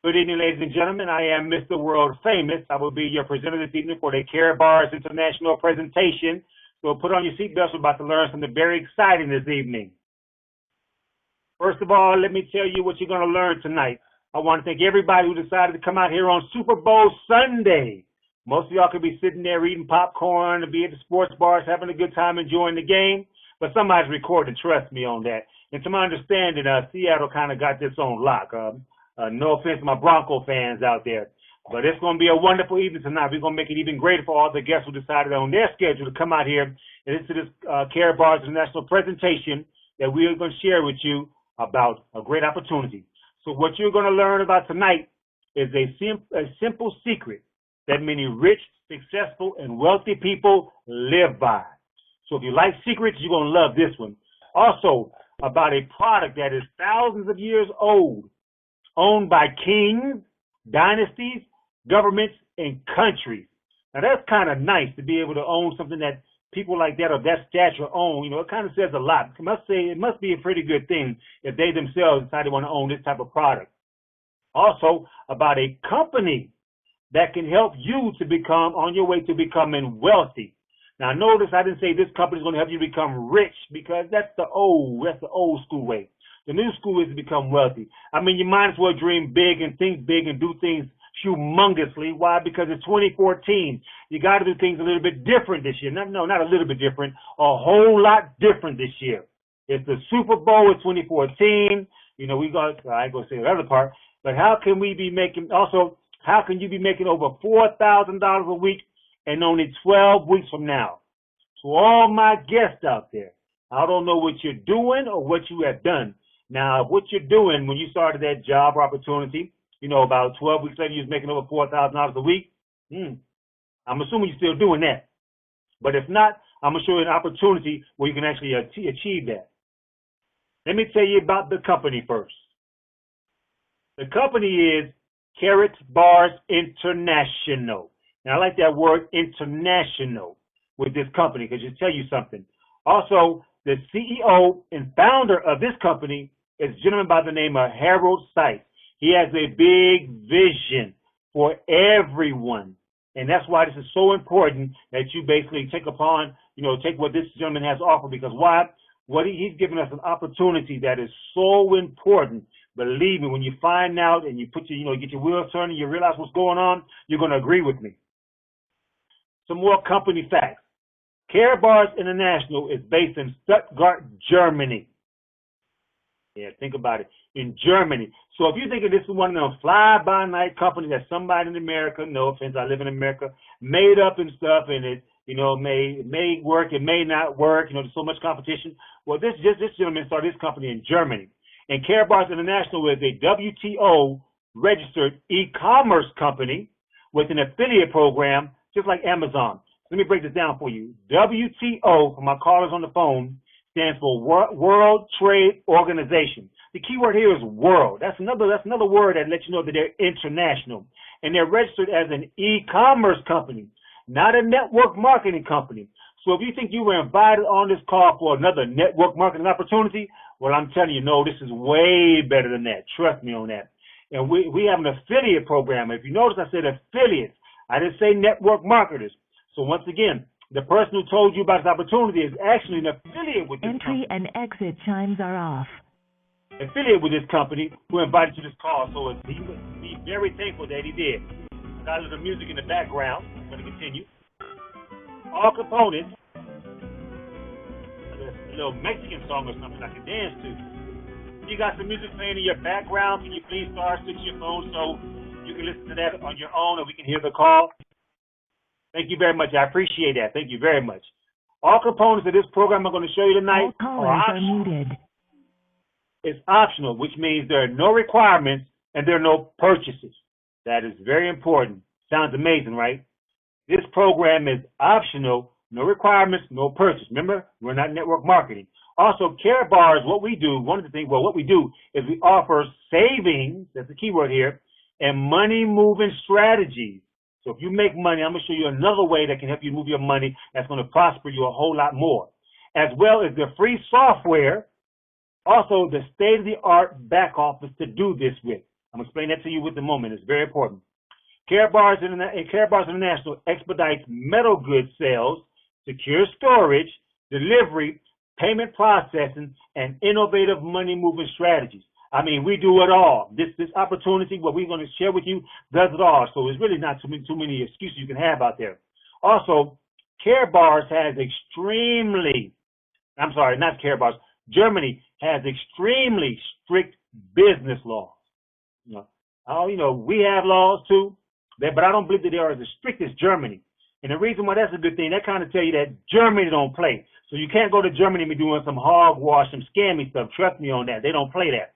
Good evening, ladies and gentlemen. I am Mr. World Famous. I will be your presenter this evening for the Karatbars International presentation. So put on your seatbelts. We're about to learn something very exciting this evening. First of all, let me tell you what you're going to learn tonight. I want to thank everybody who decided to come out here on Super Bowl Sunday. Most of y'all could be sitting there eating popcorn and be at the sports bars having a good time enjoying the game, but somebody's recording, trust me on that. And to my understanding, Seattle kind of got this on lock. No offense to my Bronco fans out there, but it's going to be a wonderful evening tonight. We're going to make it even greater for all the guests who decided on their schedule to come out here and listen to this Karatbars International presentation that we are going to share with you about a great opportunity. So what you're going to learn about tonight is a simple secret that many rich, successful, and wealthy people live by. So if you like secrets, you're going to love this one. Also, about a product that is thousands of years old, owned by kings, dynasties, governments, and countries. Now, that's kind of nice to be able to own something that people like that of that stature own. You know, it kind of says a lot. I must say it must be a pretty good thing if they themselves decide they want to own this type of product. Also, about a company that can help you to become on your way to becoming wealthy. Now, notice I didn't say this company is going to help you become rich, because that's the old school way. The new school is to become wealthy. I mean, you might as well dream big and think big and do things humongously. Why? Because it's 2014. You got to do things a little bit different this year. No, not a little bit different. A whole lot different this year. It's the Super Bowl in 2014. You know, I ain't going to say the other part, but how can we be making, also, how can you be making over $4,000 a week in only 12 weeks from now? To all my guests out there, I don't know what you're doing or what you have done. Now, what you're doing when you started that job opportunity, you know, about 12 weeks later, you was making over $4,000 a week. I'm assuming you're still doing that. But if not, I'm going to show you an opportunity where you can actually achieve that. Let me tell you about the company first. The company is Karatbars International. Now, I like that word international with this company because it tells you something. Also, the CEO and founder of this company is a gentleman by the name of Harold Sykes. He has a big vision for everyone. And that's why this is so important that you basically take what this gentleman has to offer. Because why? He's given us an opportunity that is so important. Believe me, when you find out and you get your wheels turning, you realize what's going on, you're going to agree with me. Some more company facts. Karatbars International is based in Stuttgart, Germany. Yeah, think about it. In Germany. So if you're thinking this is one of those fly-by-night companies that somebody in America, no offense, I live in America, made up and stuff, and it, may work, it may not work, there's so much competition. Well, this gentleman started this company in Germany. And Karatbars International is a WTO registered e-commerce company with an affiliate program, just like Amazon. Let me break this down for you. WTO, for my callers on the phone, stands for World Trade Organization. The key word here is world. That's another word that lets you know that they're international. And they're registered as an e-commerce company, not a network marketing company. So if you think you were invited on this call for another network marketing opportunity, well, I'm telling you, no, this is way better than that. Trust me on that. And we have an affiliate program. If you notice, I said affiliates. I didn't say network marketers. So once again, the person who told you about this opportunity is actually an affiliate with this company. Entry and exit chimes are off. Affiliate with this company who invited you to this call. So he would be very thankful that he did. Got a little music in the background. I'm going to continue. All components. A little Mexican song or something I can dance to. You got some music playing in your background. Can you please star 6 your phone so you can listen to that on your own and we can hear the call? Thank you very much. I appreciate that. Thank you very much. All components of this program I'm going to show you tonight are optional. Muted. It's optional, which means there are no requirements and there are no purchases. That is very important. Sounds amazing, right? This program is optional, no requirements, no purchase. Remember, we're not network marketing. Also, Karatbars, what we do is we offer savings, that's the key word here, and money-moving strategies. So if you make money, I'm going to show you another way that can help you move your money that's going to prosper you a whole lot more. As well as the free software, also the state-of-the-art back office to do this with. I'm going to explain that to you with the moment. It's very important. Karatbars International expedites metal goods sales, secure storage, delivery, payment processing, and innovative money-moving strategies. I mean, we do it all. This opportunity, what we're going to share with you, does it all. So it's really not too many excuses you can have out there. Also, Karatbars has Germany has extremely strict business laws. We have laws too, but I don't believe that they are as strict as Germany. And the reason why that's a good thing, that kind of tell you that Germany don't play. So you can't go to Germany and be doing some hogwash, some scammy stuff. Trust me on that. They don't play that.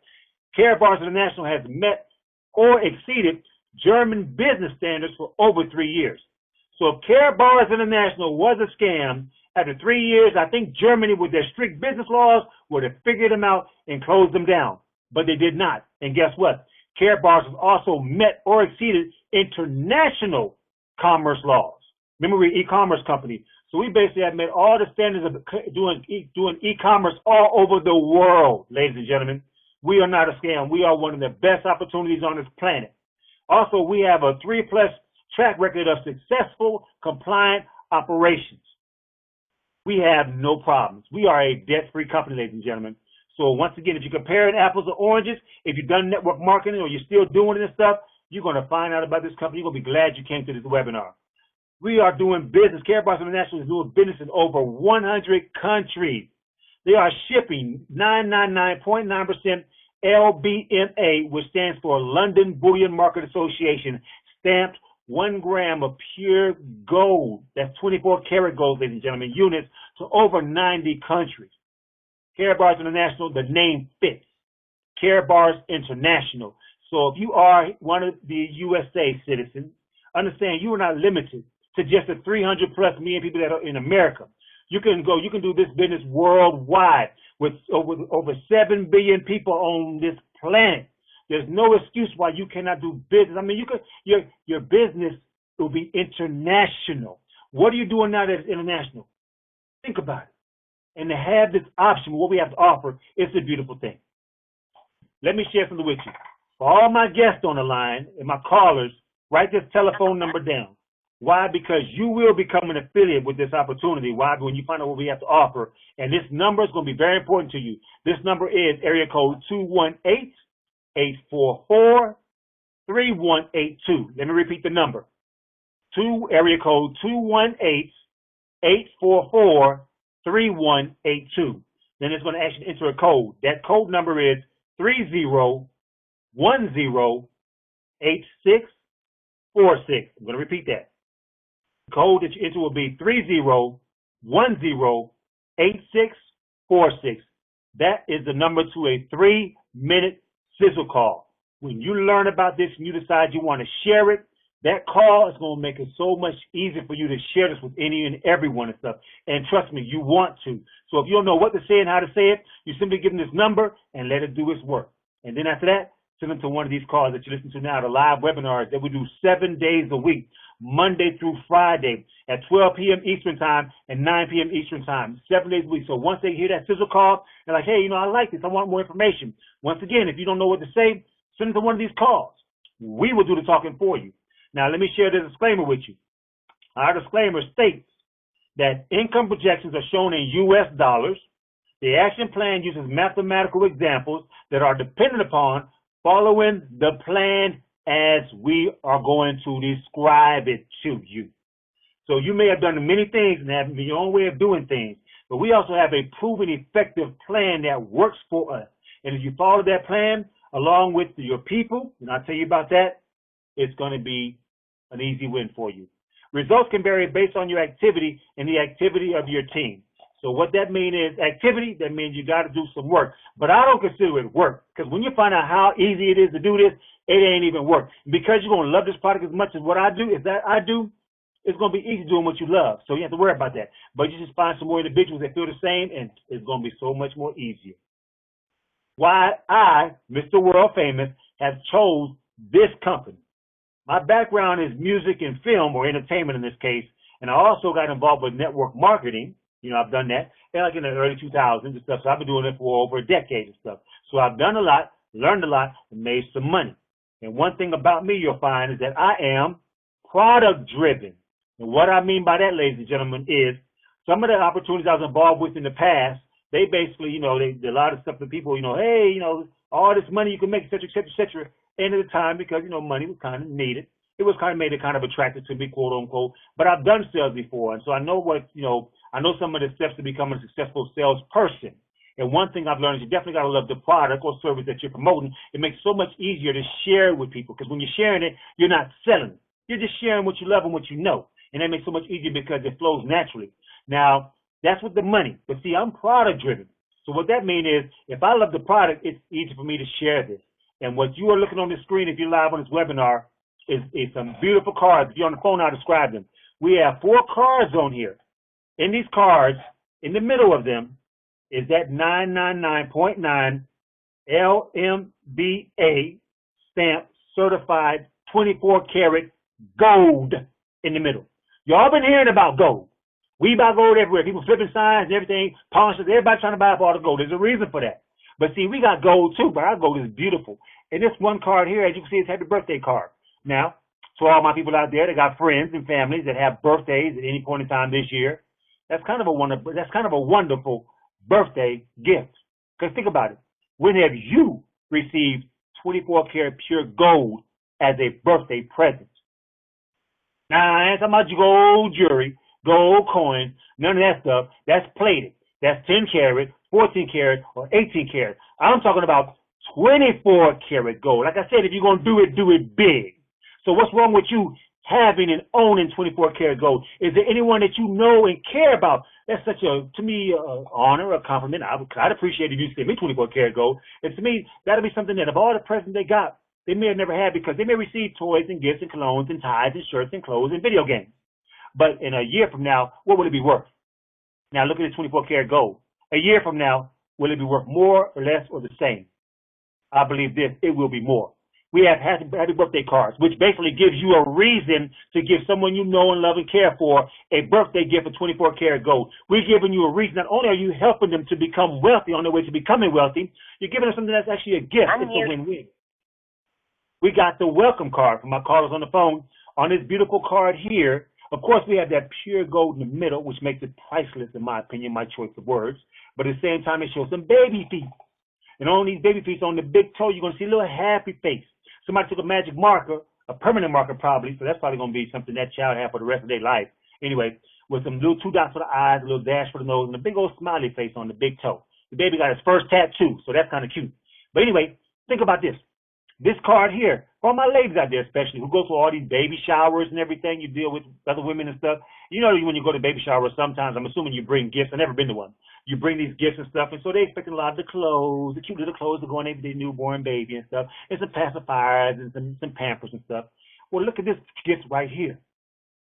Karatbars International has met or exceeded German business standards for over 3 years. So if Karatbars International was a scam, after 3 years, I think Germany, with their strict business laws, would have figured them out and closed them down. But they did not. And guess what? Karatbars has also met or exceeded international commerce laws. Remember, we're an e-commerce company. So we basically have met all the standards of doing e-commerce all over the world, ladies and gentlemen. We are not a scam. We are one of the best opportunities on this planet. Also, we have a 3+ track record of successful, compliant operations. We have no problems. We are a debt-free company, ladies and gentlemen. So once again, if you're comparing apples to oranges, if you've done network marketing or you're still doing this stuff, you're going to find out about this company. You're going to be glad you came to this webinar. We are doing business. Karatbars International is doing business in over 100 countries. They are shipping 999.9% LBMA, which stands for London Bullion Market Association, stamped 1 gram of pure gold, that's 24 karat gold, ladies and gentlemen, units to over 90 countries. Karatbars International, the name fits. Karatbars International. So if you are one of the USA citizens, understand you are not limited to just the 300+ million people that are in America. You can do this business worldwide with over 7 billion people on this planet. There's no excuse why you cannot do business. I mean, your business will be international. What are you doing now that is international? Think about it. And to have this option, what we have to offer, is a beautiful thing. Let me share something with you. For all my guests on the line and my callers, write this telephone number down. Why? Because you will become an affiliate with this opportunity. Why? When you find out what we have to offer. And this number is going to be very important to you. This number is area code 218-844-3182. Let me repeat the number. Area code 218-844-3182. Then it's going to actually enter a code. That code number is 30108646. I'm going to repeat that. The code that you enter will be 30108646. That is the number to a 3-minute sizzle call. When you learn about this and you decide you want to share it, that call is going to make it so much easier for you to share this with any and everyone and stuff. And trust me, you want to. So if you don't know what to say and how to say it, you simply give them this number and let it do its work. And then after that, send them to one of these calls that you listen to now, the live webinars that we do 7 days a week, Monday through Friday at 12 p.m. Eastern Time and 9 p.m. Eastern Time, 7 days a week. So once they hear that sizzle call, they're like, hey, I like this. I want more information. Once again, if you don't know what to say, send them to one of these calls. We will do the talking for you. Now, let me share the disclaimer with you. Our disclaimer states that income projections are shown in U.S. dollars. The action plan uses mathematical examples that are dependent upon following the plan as we are going to describe it to you. So you may have done many things and have your own way of doing things, but we also have a proven effective plan that works for us. And if you follow that plan along with your people, and I'll tell you about that, it's going to be an easy win for you. Results can vary based on your activity and the activity of your team. So what that means is activity, that means you got to do some work. But I don't consider it work, because when you find out how easy it is to do this, it ain't even work. Because you're going to love this product as much as what I do, it's going to be easy doing what you love. So you have to worry about that. But you just find some more individuals that feel the same, and it's going to be so much more easier. Why I, Mr. World Famous, have chose this company. My background is music and film, or entertainment in this case, and I also got involved with network marketing. I've done that like in the early 2000s and stuff, so I've been doing it for over a decade and stuff. So I've done a lot, learned a lot, and made some money. And one thing about me you'll find is that I am product driven. And what I mean by that, ladies and gentlemen, is some of the opportunities I was involved with in the past, they basically, a lot of stuff that people, hey, all this money you can make, et cetera, et cetera, et cetera. End of the time, because, money was kind of needed. It was kind of made it kind of attractive to me, quote unquote. But I've done sales before. And so I know I know some of the steps to becoming a successful salesperson. And one thing I've learned is you definitely got to love the product or service that you're promoting. It makes it so much easier to share with people, because when you're sharing it, you're not selling it. You're just sharing what you love and what you know. And that makes it so much easier because it flows naturally. Now, that's with the money. But see, I'm product driven. So what that means is if I love the product, it's easy for me to share this. And what you are looking on the screen, if you're live on this webinar, is some beautiful cards. If you're on the phone, I'll describe them. We have 4 cards on here. In these cards, in the middle of them, is that 999.9 LMBA stamp certified 24 karat gold in the middle. Y'all been hearing about gold. We buy gold everywhere. People flipping signs and everything, polishes, everybody trying to buy up all the gold. There's a reason for that. But see, we got gold too, but our gold is beautiful. And this one card here, as you can see, is happy birthday card. Now, to all my people out there that got friends and families that have birthdays at any point in time this year, that's kind of a wonderful birthday gift. Because think about it. When have you received 24 karat pure gold as a birthday present? Now, I ain't talking about your gold jewelry, gold coins, none of that stuff. That's plated. That's 10 karat, 14 karat, or 18 karat. I'm talking about 24 karat gold. Like I said, if you're going to do it big. So what's wrong with you having and owning 24 karat gold? Is there anyone that you know and care about? That's such to me, honor, a compliment. I'd appreciate if you send me 24 karat gold. And to me, that'll be something that of all the presents they got, they may have never had, because they may receive toys and gifts and colognes and ties and shirts and clothes and video games. But in a year from now, what will it be worth? Now look at the 24 karat gold. A year from now, will it be worth more or less or the same? I believe this, it will be more. We have happy birthday cards, which basically gives you a reason to give someone you know and love and care for a birthday gift of 24 karat gold. We're giving you a reason. Not only are you helping them to become wealthy, on their way to becoming wealthy, you're giving them something that's actually a gift. It's a win-win. We got the welcome card from my callers on the phone. On this beautiful card here, of course, we have that pure gold in the middle, which makes it priceless, in my opinion, my choice of words. But at the same time, it shows some baby feet. And on these baby feet, on the big toe, you're going to see a little happy face. Somebody took a magic marker, a permanent marker probably, so that's probably going to be something that child have for the rest of their life. Anyway, with some little 2 dots for the eyes, a little dash for the nose, and a big old smiley face on the big toe. The baby got his first tattoo, so that's kind of cute. But anyway, think about this. This card here, for all my ladies out there especially, who go through all these baby showers and everything, you deal with other women and stuff. You know, when you go to baby showers, sometimes, I'm assuming you bring gifts. I've never been to one. You bring these gifts and stuff, and so they expecting a lot of the clothes, the cute little clothes to go on their newborn baby and stuff, and some pacifiers and some Pampers and stuff. Well, look at this gift right here.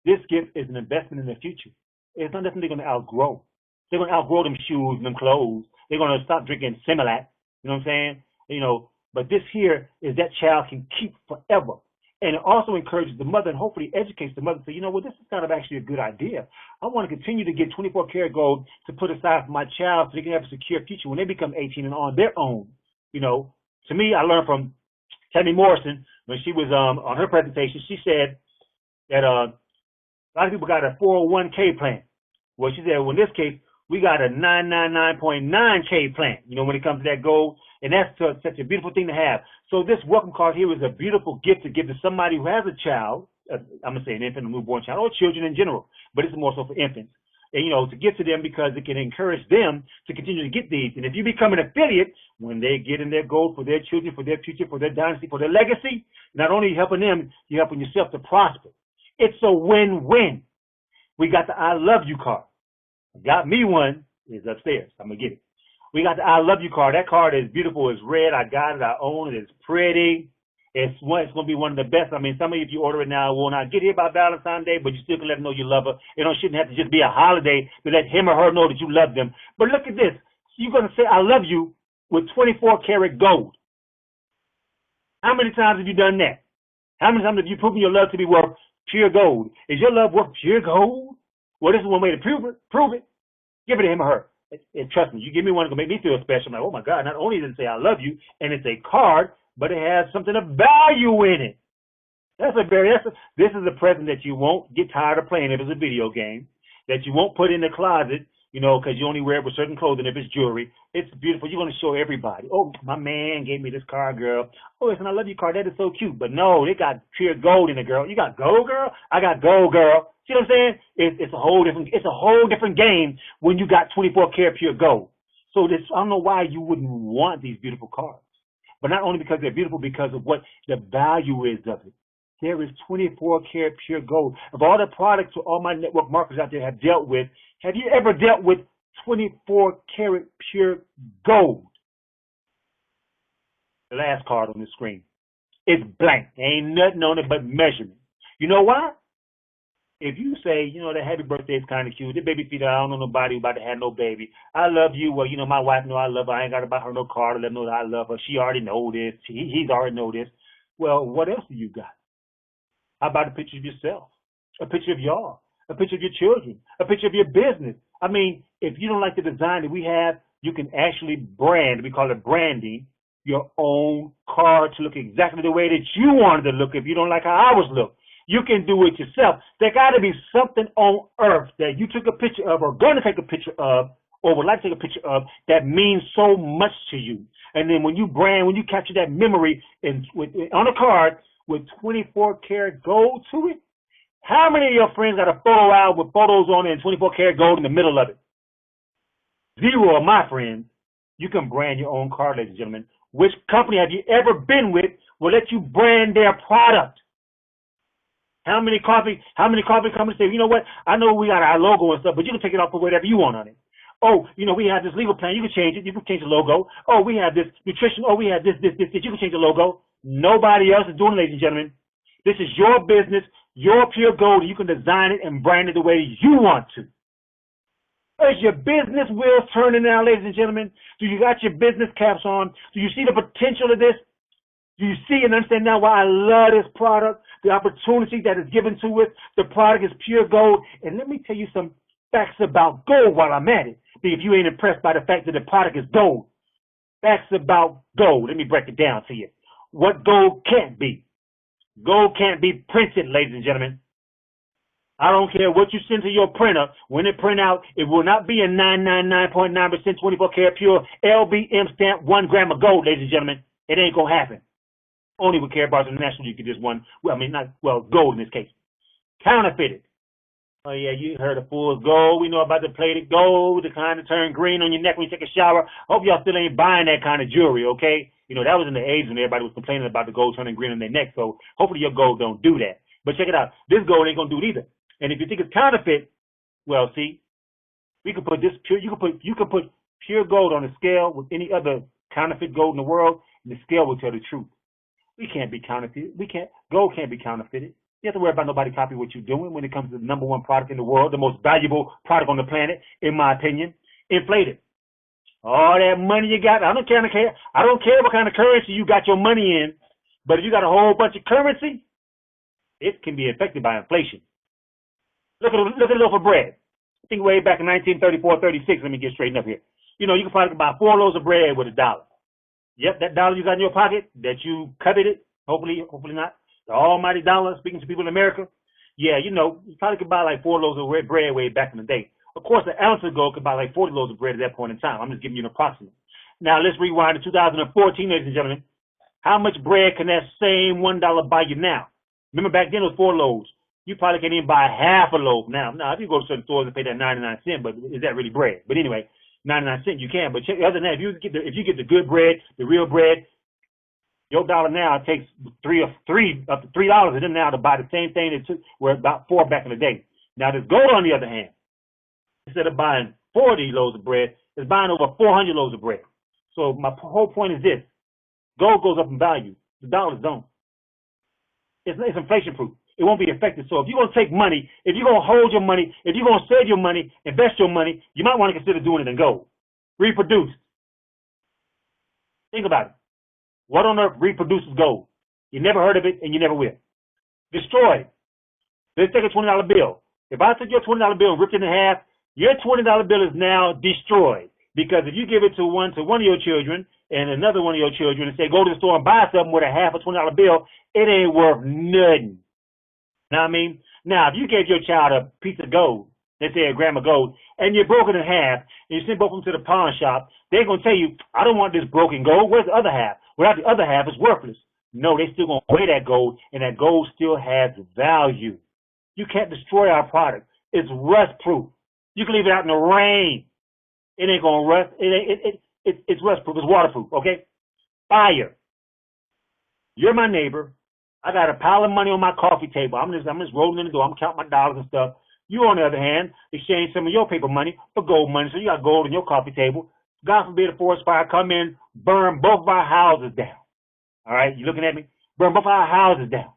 This gift is an investment in the future. It's not nothing they're going to outgrow. They're going to outgrow them shoes and them clothes. They're going to stop drinking Similac. You know what I'm saying? But this here is that child can keep forever. And it also encourages the mother and hopefully educates the mother to say, this is kind of actually a good idea. I want to continue to get 24 karat gold to put aside for my child so they can have a secure future when they become 18 and on their own. To me, I learned from Tammy Morrison when she was on her presentation. She said that a lot of people got a 401k plan. Well, she said, well, in this case, we got a 999.9K plan, when it comes to that gold. And that's such a beautiful thing to have. So this welcome card here is a beautiful gift to give to somebody who has a child. I'm going to say an infant, a newborn child, or children in general. But it's more so for infants. And, to give to them because it can encourage them to continue to get these. And if you become an affiliate, when they get in their gold for their children, for their future, for their dynasty, for their legacy, not only are you helping them, you're helping yourself to prosper. It's a win-win. We got the I love you card. Got me one. It's upstairs. I'm going to get it. We got the I love you card. That card is beautiful. It's red. I got it. I own it. It's pretty. It's going to be one of the best. I mean, some of you, if you order it now, will not get here by Valentine's Day, but you still can let them know you love her. It shouldn't have to just be a holiday to let him or her know that you love them. But look at this. You're going to say I love you with 24 karat gold. How many times have you done that? How many times have you proven your love to be worth pure gold? Is your love worth pure gold? Well, this is one way to prove it. Give it to him or her. And trust me, you give me one, it's going to make me feel special. I'm like, oh my God, not only does it say I love you, and it's a card, but it has something of value in it. This is a present that you won't get tired of playing if it's a video game, that you won't put in the closet, because you only wear it with certain clothing if it's jewelry. It's beautiful. You're going to show everybody. Oh, my man gave me this car, girl. Oh, listen, I love your car. That is so cute. But no, they got pure gold in it, girl. You got gold, girl? I got gold, girl. See what I'm saying? It's a whole different game when you got 24 karat pure gold. So I don't know why you wouldn't want these beautiful cars. But not only because they're beautiful, because of what the value is of it. There is 24 karat pure gold. Of all the products all my network marketers out there have dealt with, have you ever dealt with 24 karat pure gold? The last card on the screen. It's blank. There ain't nothing on it but measurement. You know why? If you say, that happy birthday is kind of cute, the baby feet, I don't know nobody about to have no baby. I love you. Well, my wife know I love her. I ain't got to buy her no card to let her know that I love her. She already know this. He's already know this. Well, what else do you got? How about a picture of yourself? A picture of y'all? A picture of your children? A picture of your business? I mean, if you don't like the design that we have, you can actually brand, we call it branding, your own card to look exactly the way that you wanted to look if you don't like how ours look. You can do it yourself. There got to be something on earth that you took a picture of or going to take a picture of or would like to take a picture of that means so much to you. And then when you capture that memory on a card with 24 karat gold to it, how many of your friends got a photo out with photos on it and 24 karat gold in the middle of it? Zero of my friends. You can brand your own card, ladies and gentlemen. Which company have you ever been with will let you brand their product? How many coffee companies say, you know what, I know we got our logo and stuff, but you can take it off for whatever you want on it. Oh, we have this legal plan. You can change it. You can change the logo. Oh, we have this nutrition. Oh, we have this. You can change the logo. Nobody else is doing it, ladies and gentlemen. This is your business, your pure gold. You can design it and brand it the way you want to. Is your business wheels turning now, ladies and gentlemen? Do you got your business caps on? Do you see the potential of this? Do you see and understand now why I love this product? The opportunity that is given to it. The product is pure gold. And let me tell you some facts about gold while I'm at it. If you ain't impressed by the fact that the product is gold. Facts about gold. Let me break it down to you. What gold can't be. Gold can't be printed, ladies and gentlemen. I don't care what you send to your printer. When it print out, it will not be a 999.9% 24 karat pure LBM stamp 1 gram of gold, ladies and gentlemen. It ain't going to happen. Only with Karatbars International you get this one. Gold in this case. Counterfeited. Oh, yeah, you heard of fool's gold. We know about the plated gold, the kind that turn green on your neck when you take a shower. Hope y'all still ain't buying that kind of jewelry, okay? That was in the age when everybody was complaining about the gold turning green on their neck, so hopefully your gold don't do that. But check it out. This gold ain't going to do it either. And if you think it's counterfeit, well, see, we could put this pure, you could put pure gold on a scale with any other counterfeit gold in the world, and the scale will tell the truth. We can't be counterfeited. Gold can't be counterfeited. You have to worry about nobody copy what you're doing when it comes to the number one product in the world, the most valuable product on the planet, in my opinion. Inflated. All that money you got, I don't care what kind of currency you got your money in, but if you got a whole bunch of currency, it can be affected by inflation. Look at a loaf of bread. I think way back in 1934, 36, let me get straightened up here. You can probably buy 4 loaves of bread with $1. Yep, that dollar you got in your pocket that you coveted, hopefully not, the almighty dollar, speaking to people in America. Yeah, you probably could buy like 4 loaves of bread way back in the day. Of course, an ounce of gold could buy like 40 loaves of bread at that point in time. I'm just giving you an approximate. Now, let's rewind to 2014, ladies and gentlemen. How much bread can that same $1 buy you now? Remember back then it was 4 loaves. You probably can't even buy half a loaf now. Now, if you go to certain stores and pay that 99 cents, but is that really bread? But anyway, 99 cents you can. But other than that, if you get the good bread, the real bread, your dollar now takes up to $3 of them now to buy the same thing that took about 4 back in the day. Now, there's gold on the other hand. Instead of buying 40 loaves of bread, it's buying over 400 loaves of bread. So my whole point is this: gold goes up in value. The dollars don't. It's inflation proof. It won't be affected. So if you're going to take money, if you're going to hold your money, if you're going to save your money, invest your money, you might want to consider doing it in gold. Reproduce. Think about it. What on earth reproduces gold? You never heard of it and you never will. Destroyed. Let's take a $20 bill. If I took your $20 bill and ripped it in half, your $20 bill is now destroyed. Because if you give it to one of your children and another one of your children and say, go to the store and buy something with a half a $20 bill, it ain't worth nothing. Know what I mean? Now, if you gave your child a piece of gold, let's say a gram of gold, and you broke it in half, and you send both of them to the pawn shop, they're going to tell you, I don't want this broken gold. Where's the other half? Without the other half, it's worthless. No, they still going to weigh that gold, and that gold still has value. You can't destroy our product. It's rust-proof. You can leave it out in the rain. It ain't going to rust. It's rust-proof. It's waterproof, okay? Fire. You're my neighbor. I got a pile of money on my coffee table. I'm just rolling in the door. I'm counting my dollars and stuff. You, on the other hand, exchange some of your paper money for gold money. So you got gold on your coffee table. God forbid a forest fire come in, burn both of our houses down. All right, you looking at me? Burn both of our houses down.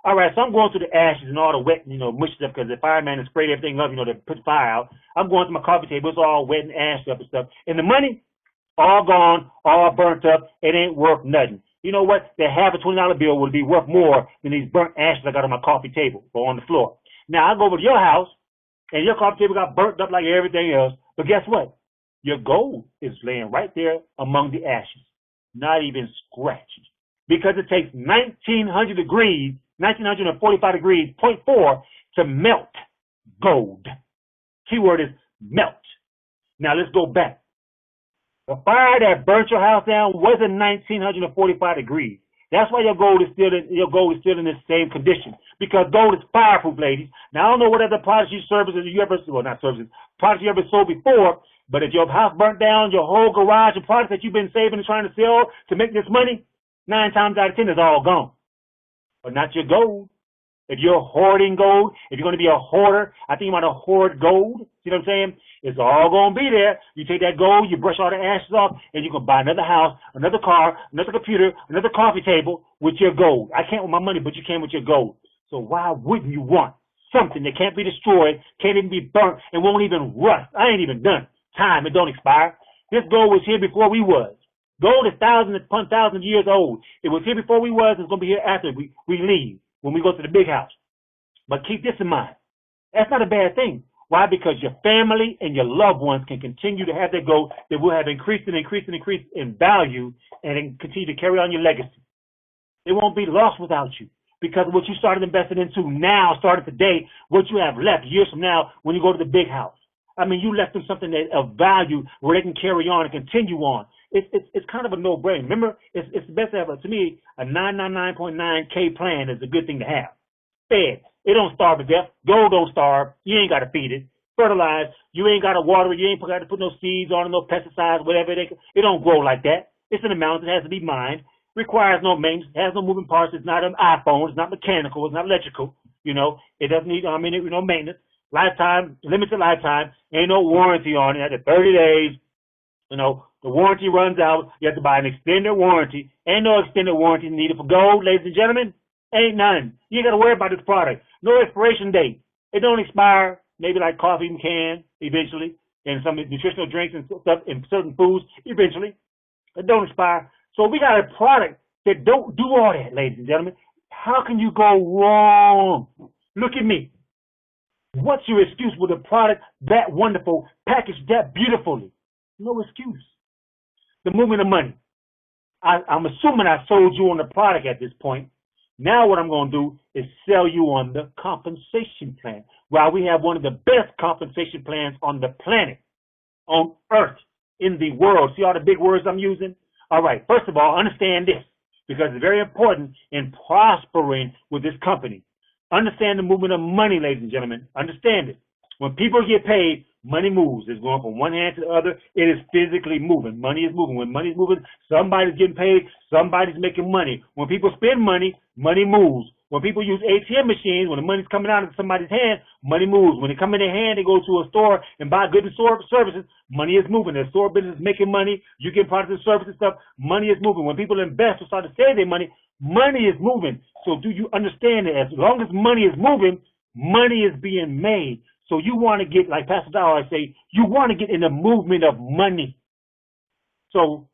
All right, so I'm going through the ashes and all the wet, mush stuff because the fireman has sprayed everything up, to put the fire out. I'm going through my coffee table. It's all wet and ashed up and stuff. And the money, all gone, all burnt up. It ain't worth nothing. You know what? That half a $20 bill would be worth more than these burnt ashes I got on my coffee table or on the floor. Now, I go over to your house, and your coffee table got burnt up like everything else. But guess what? Your gold is laying right there among the ashes, not even scratched. Because it takes 1900 degrees, 1945 degrees, 0.4, to melt gold. Keyword is melt. Now, let's go back. The fire that burnt your house down wasn't 1945 degrees. That's why your gold is still in this same condition. Because gold is fireproof, ladies. Now I don't know what other products you products you ever sold before, but if your house burnt down, your whole garage and products that you've been saving and trying to sell to make this money, 9 times out of 10 is all gone. But not your gold. If you're hoarding gold, if you're going to be a hoarder, I think you want to hoard gold. See what I'm saying? It's all going to be there. You take that gold, you brush all the ashes off, and you can buy another house, another car, another computer, another coffee table with your gold. I can't with my money, but you can with your gold. So why wouldn't you want something that can't be destroyed, can't even be burnt, and won't even rust? I ain't even done. Time, it don't expire. This gold was here before we was. Gold is thousands upon thousands of years old. It was here before we was. It's going to be here after we leave, when we go to the big house. But keep this in mind. That's not a bad thing. Why? Because your family and your loved ones can continue to have their gold that will have increased and increased and increased in value and continue to carry on your legacy. It won't be lost without you. Because what you started investing into now, started today, what you have left years from now when you go to the big house. I mean, you left them something that of value where they can carry on and continue on. It's kind of a no-brainer. Remember, it's best to have, to me, a 999.9K plan is a good thing to have. Fed. It don't starve to death. Gold don't starve. You ain't got to feed it. Fertilize. You ain't got to water it. You ain't got to put no seeds on it, no pesticides, whatever. It don't grow like that. It's an amount that has to be mined. Requires no maintenance. Has no moving parts. It's not an iPhone. It's not mechanical. It's not electrical. It doesn't need, no maintenance. Lifetime, limited lifetime. Ain't no warranty on it. After 30 days, the warranty runs out. You have to buy an extended warranty. Ain't no extended warranty needed for gold, ladies and gentlemen. Ain't none. You ain't got to worry about this product. No expiration date. It don't expire. Maybe like coffee can eventually, and some nutritional drinks and stuff, and certain foods eventually. It don't expire. So we got a product that don't do all that, ladies and gentlemen. How can you go wrong? Look at me. What's your excuse with a product that wonderful, packaged that beautifully? No excuse. The movement of money. I'm assuming I sold you on the product at this point. Now what I'm going to do is sell you on the compensation plan. While we have one of the best compensation plans on the planet, on earth, in the world. See all the big words I'm using? All right. First of all, understand this, because it's very important in prospering with this company. Understand the movement of money, ladies and gentlemen. Understand it. When people get paid, money moves. It's going from one hand to the other. It is physically moving. Money is moving. When money is moving, somebody's getting paid. Somebody's making money. When people spend money, money moves. When people use ATM machines, when the money's coming out of somebody's hand, money moves. When it comes in their hand, they go to a store and buy goods and services, money is moving. The store business is making money. You get products and services and stuff, money is moving. When people invest or start to save their money, money is moving. So do you understand that as long as money is moving, money is being made. So you want to get, like Pastor Dow always say, you want to get in the movement of money. So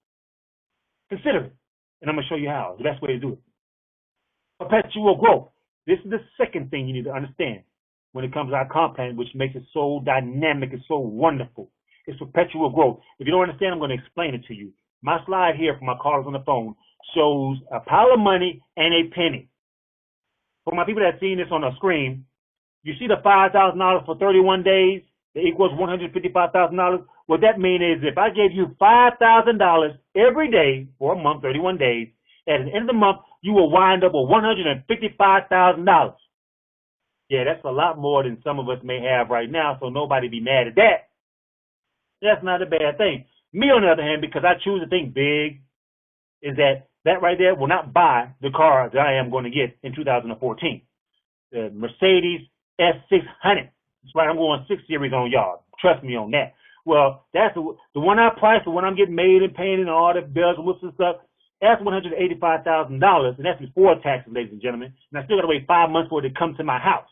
consider it. And I'm going to show you how. The best way to do it. Perpetual growth. This is the second thing you need to understand when it comes to our comp plan, which makes it so dynamic and so wonderful. It's perpetual growth. If you don't understand, I'm going to explain it to you. My slide here for my callers on the phone shows a pile of money and a penny. For my people that seen this on the screen, you see the $5,000 for 31 days that equals $155,000. What that means is if I gave you $5,000 every day for a month, 31 days, at the end of the month, you will wind up with $155,000. Yeah, that's a lot more than some of us may have right now, so nobody be mad at that. That's not a bad thing. Me, on the other hand, because I choose to think big, is that right there will not buy the car that I am going to get in 2014. The Mercedes S600. That's right, I'm going 6 Series on y'all. Trust me on that. Well, that's the one I priced, the one I'm getting made and painted and all the bells and whistles and stuff. That's $185,000, and that's before taxes, ladies and gentlemen. And I still got to wait 5 months for it to come to my house.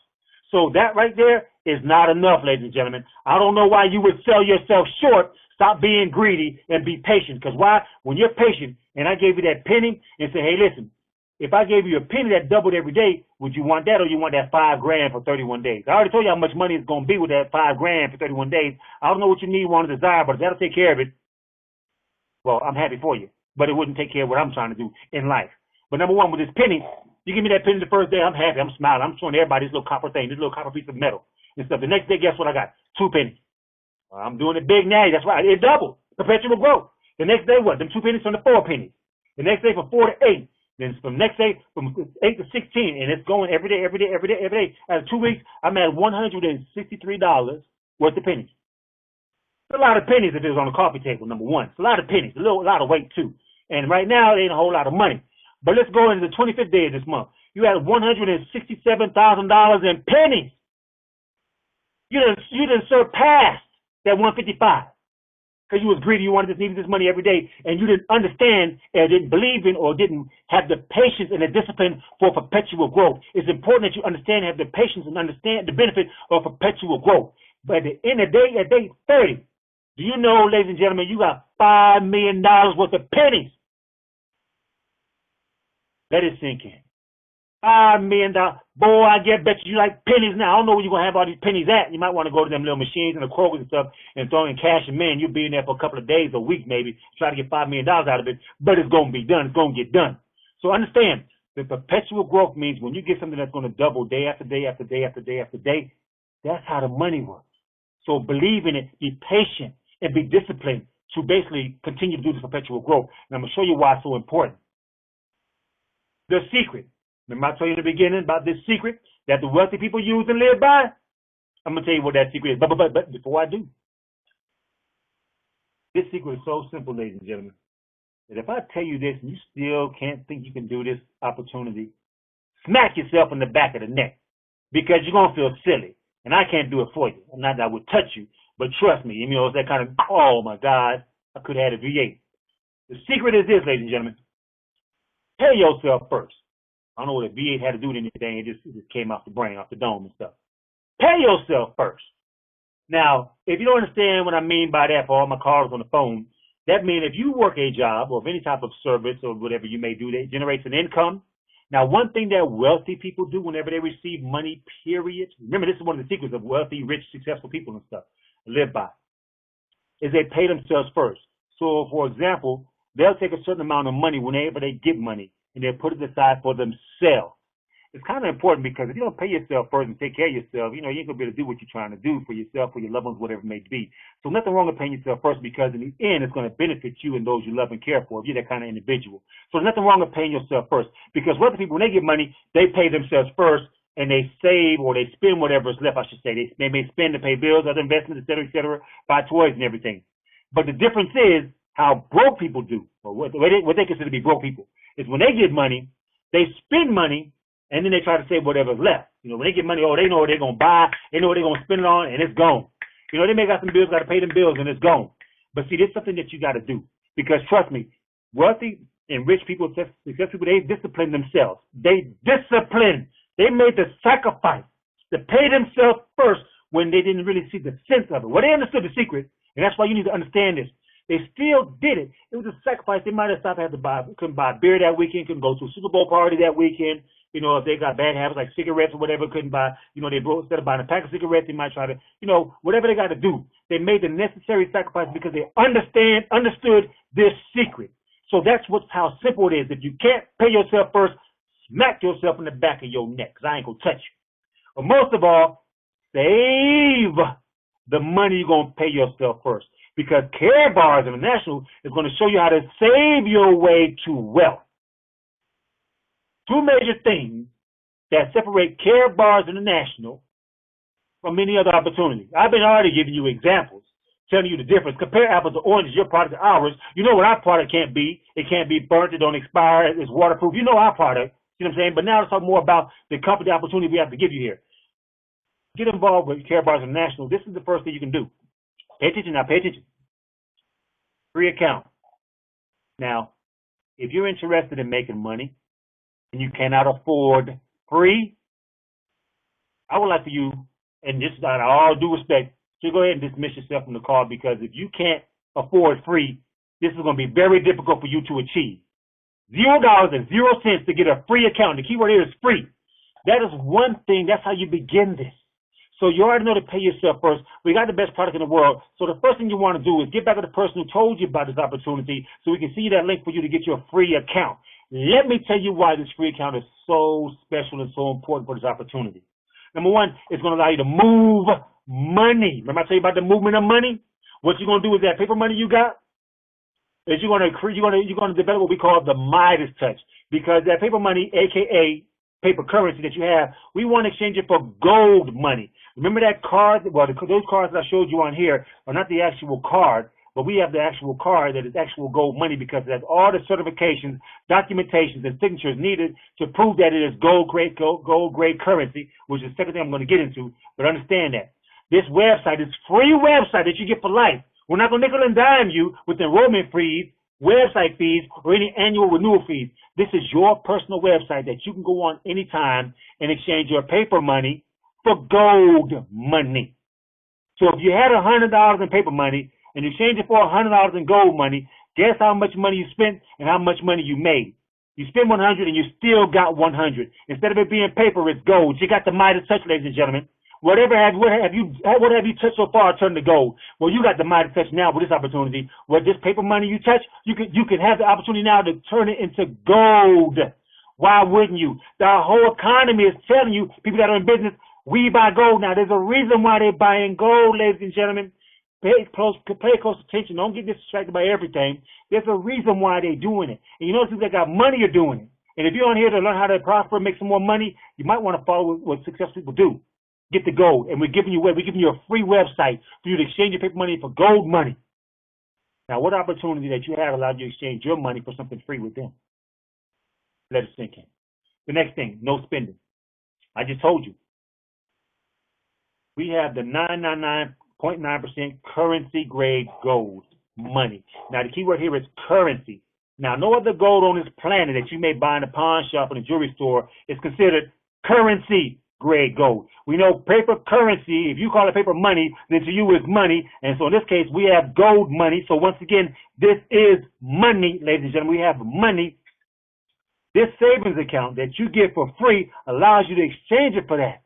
So that right there is not enough, ladies and gentlemen. I don't know why you would sell yourself short. Stop being greedy and be patient. Because why? When you're patient, and I gave you that penny and say, hey, listen, if I gave you a penny that doubled every day, would you want that or you want that $5,000 for 31 days? I already told you how much money it's going to be with that $5,000 for 31 days. I don't know what you need, want, or desire, but if that'll take care of it, well, I'm happy for you. But it wouldn't take care of what I'm trying to do in life. But number one, with this penny, you give me that penny the first day, I'm happy, I'm smiling, I'm showing everybody this little copper thing, this little copper piece of metal and stuff. The next day, guess what I got? 2 pennies. I'm doing it big now. That's right. It doubled. Perpetual growth. The next day, what? Them 2 pennies from the 4 pennies. The next day from 4 to 8. Then from next day from 8 to 16. And it's going every day, every day, every day, every day. After 2 weeks, I'm at $163 worth of pennies. It's a lot of pennies if it was on the coffee table, number one. It's a lot of pennies. A lot of weight, too. And right now, it ain't a whole lot of money. But let's go into the 25th day of this month. You had $167,000 in pennies. You done surpassed that 155 because you was greedy. You needed this money every day, and you didn't understand or didn't believe in or didn't have the patience and the discipline for perpetual growth. It's important that you understand and have the patience and understand the benefit of perpetual growth. But at the end of the day, at day 30, do you know, ladies and gentlemen, you got $5 million worth of pennies. Let it sink in. $5 million. Boy, I bet you like pennies now. I don't know where you're going to have all these pennies at. You might want to go to them little machines and the Krogers and stuff and throw in cash them in. You'll be in there for a couple of days, a week maybe, try to get $5 million out of it, but it's going to be done. It's going to get done. So understand, the perpetual growth means when you get something that's going to double day after day after day after day after day, that's how the money works. So believe in it, be patient, and be disciplined to basically continue to do this perpetual growth. And I'm going to show you why it's so important. The secret. Remember I told you in the beginning about this secret that the wealthy people use and live by? I'm going to tell you what that secret is. But before I do, this secret is so simple, ladies and gentlemen, that if I tell you this and you still can't think you can do this opportunity, smack yourself in the back of the neck because you're going to feel silly. And I can't do it for you. Not that I would touch you, but trust me, it's that kind of, oh my God, I could have had a V8. The secret is this, ladies and gentlemen. Pay yourself first. I don't know what a V8 had to do with anything. It just came off the brain, off the dome and stuff. Pay yourself first. Now, if you don't understand what I mean by that for all my callers on the phone, that means if you work a job or any type of service or whatever you may do that generates an income. Now, one thing that wealthy people do whenever they receive money, period, remember this is one of the secrets of wealthy, rich, successful people and stuff live by, is they pay themselves first. So, for example, they'll take a certain amount of money whenever they get money, and they'll put it aside for themselves. It's kind of important because if you don't pay yourself first and take care of yourself, you ain't going to be able to do what you're trying to do for yourself, for your loved ones, whatever it may be. So nothing wrong with paying yourself first because in the end, it's going to benefit you and those you love and care for if you're that kind of individual. So there's nothing wrong with paying yourself first because wealthy people, when they get money, they pay themselves first and they save or they spend whatever is left, I should say. They may spend to pay bills, other investments, et cetera, buy toys and everything. But the difference is how broke people do, or what they consider to be broke people, is when they get money, they spend money, and then they try to save whatever's left. When they get money, they know what they're going to buy, they know what they're going to spend it on, and it's gone. They may got some bills, got to pay them bills, and it's gone. But see, there's something that you got to do. Because trust me, wealthy and rich people, successful people, they discipline themselves. They discipline. They made the sacrifice to pay themselves first when they didn't really see the sense of it. Well, they understood the secret, and that's why you need to understand this. They still did it. It was a sacrifice. They might have stopped, couldn't buy beer that weekend, couldn't go to a Super Bowl party that weekend. You know, if they got bad habits like cigarettes or whatever, couldn't buy, you know, they broke, instead of buying a pack of cigarettes, they might try to, you know, whatever they got to do. They made the necessary sacrifice because they understood this secret. So that's how simple it is. If you can't pay yourself first, smack yourself in the back of your neck, because I ain't going to touch you. But most of all, save the money you're going to pay yourself first. Because Karatbars International is going to show you how to save your way to wealth. Two major things that separate Karatbars International from any other opportunity. I've been already giving you examples, telling you the difference. Compare apples to oranges, your product to ours. You know what our product can't be. It can't be burnt, it don't expire, it's waterproof. You know our product, you know what I'm saying? But now let's talk more about the company opportunity we have to give you here. Get involved with Karatbars International. This is the first thing you can do. Pay attention now, pay attention. Free account. Now, if you're interested in making money and you cannot afford free, I would like for you, and this is out of all due respect, to go ahead and dismiss yourself from the call, because if you can't afford free, this is going to be very difficult for you to achieve. $0 and 0 cents to get a free account. The keyword here is free. That is one thing. That's how you begin this. So you already know to pay yourself first. We got the best product in the world. So the first thing you want to do is get back to the person who told you about this opportunity so we can see that link for you to get your free account. Let me tell you why this free account is so special and so important for this opportunity. Number one, it's going to allow you to move money. Remember I tell you about the movement of money? What you're going to do with that paper money you got is you're going to develop what we call the Midas touch, because that paper money, aka paper currency that you have, we want to exchange it for gold money. Remember that card? Well, those cards that I showed you on here are not the actual card, but we have the actual card that is actual gold money, because it has all the certifications, documentations, and signatures needed to prove that it is gold grade currency, which is the second thing I'm going to get into. But understand that this website is free website that you get for life. We're not going to nickel and dime you with enrollment fees, website fees, or any annual renewal fees. This is your personal website that you can go on anytime and exchange your paper money for gold money. So if you had $100 in paper money and you exchange it for $100 in gold money, guess how much money you spent and how much money you made. You spend 100 and you still got 100. Instead of it being paper, it's gold. You got the Midas touch, ladies and gentlemen. What have you touched so far turned to gold? Well, you got the Midas touch now with this opportunity. What this paper money you touch, you can have the opportunity now to turn it into gold. Why wouldn't you? The whole economy is telling you, people that are in business, we buy gold now. There's a reason why they're buying gold, ladies and gentlemen. Pay close attention. Don't get distracted by everything. There's a reason why they're doing it. And you know, people that got money are doing it. And if you're on here to learn how to prosper, make some more money, you might want to follow what successful people do. Get the gold. And we're giving you a free website for you to exchange your paper money for gold money. Now, what opportunity that you have allowed you to exchange your money for something free with them? Let it sink in. The next thing, no spending. I just told you. We have the 999.9% currency grade gold money. Now, the key word here is currency. Now, no other gold on this planet that you may buy in a pawn shop or in a jewelry store is considered currency grade gold. We know paper currency, if you call it paper money, then to you is money. And so in this case, we have gold money. So once again, this is money, ladies and gentlemen. We have money. This savings account that you get for free allows you to exchange it for that.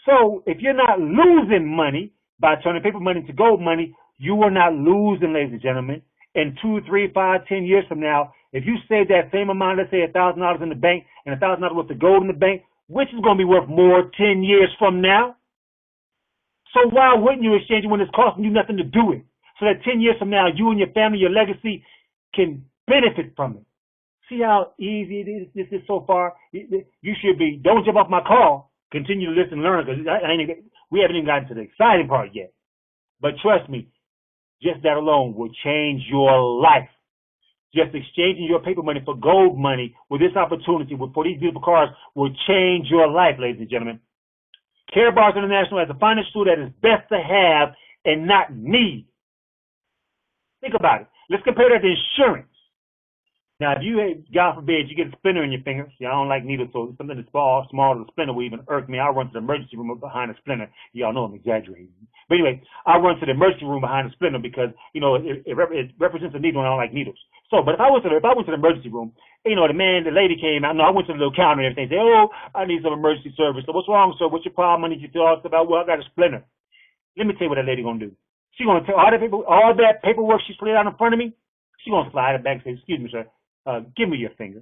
So if you're not losing money by turning paper money into gold money, you are not losing, ladies and gentlemen. In 2, 3, 5, 10 years from now, if you save that same amount, let's say $1,000 in the bank and $1,000 worth of gold in the bank, which is going to be worth more 10 years from now? So why wouldn't you exchange it when it's costing you nothing to do it? So that 10 years from now, you and your family, your legacy can benefit from it. See how easy it is? This is so far. You should be, don't jump off my call. Continue to listen and learn, because we haven't even gotten to the exciting part yet. But trust me, just that alone will change your life. Just exchanging your paper money for gold money with this opportunity, for these beautiful cars, will change your life, ladies and gentlemen. Karatbars International has a finance tool that is best to have and not need. Think about it. Let's compare that to insurance. Now, if you, God forbid, you get a splinter in your finger. See, I don't like needles, so something that's small as a splinter will even irk me. I'll run to the emergency room behind a splinter. Y'all know I'm exaggerating. But anyway, I'll run to the emergency room behind a splinter because, you know, it represents a needle and I don't like needles. So, but if I went to the emergency room, you know, the lady came out. No, I went to the little counter and everything. Say, oh, I need some emergency service. So what's wrong, sir? What's your problem? I need you to talk about, well, I got a splinter. Let me tell you what that lady gonna do. She gonna tell all that paperwork she slid out in front of me. She gonna slide it back and say, excuse me, sir. Give me your finger.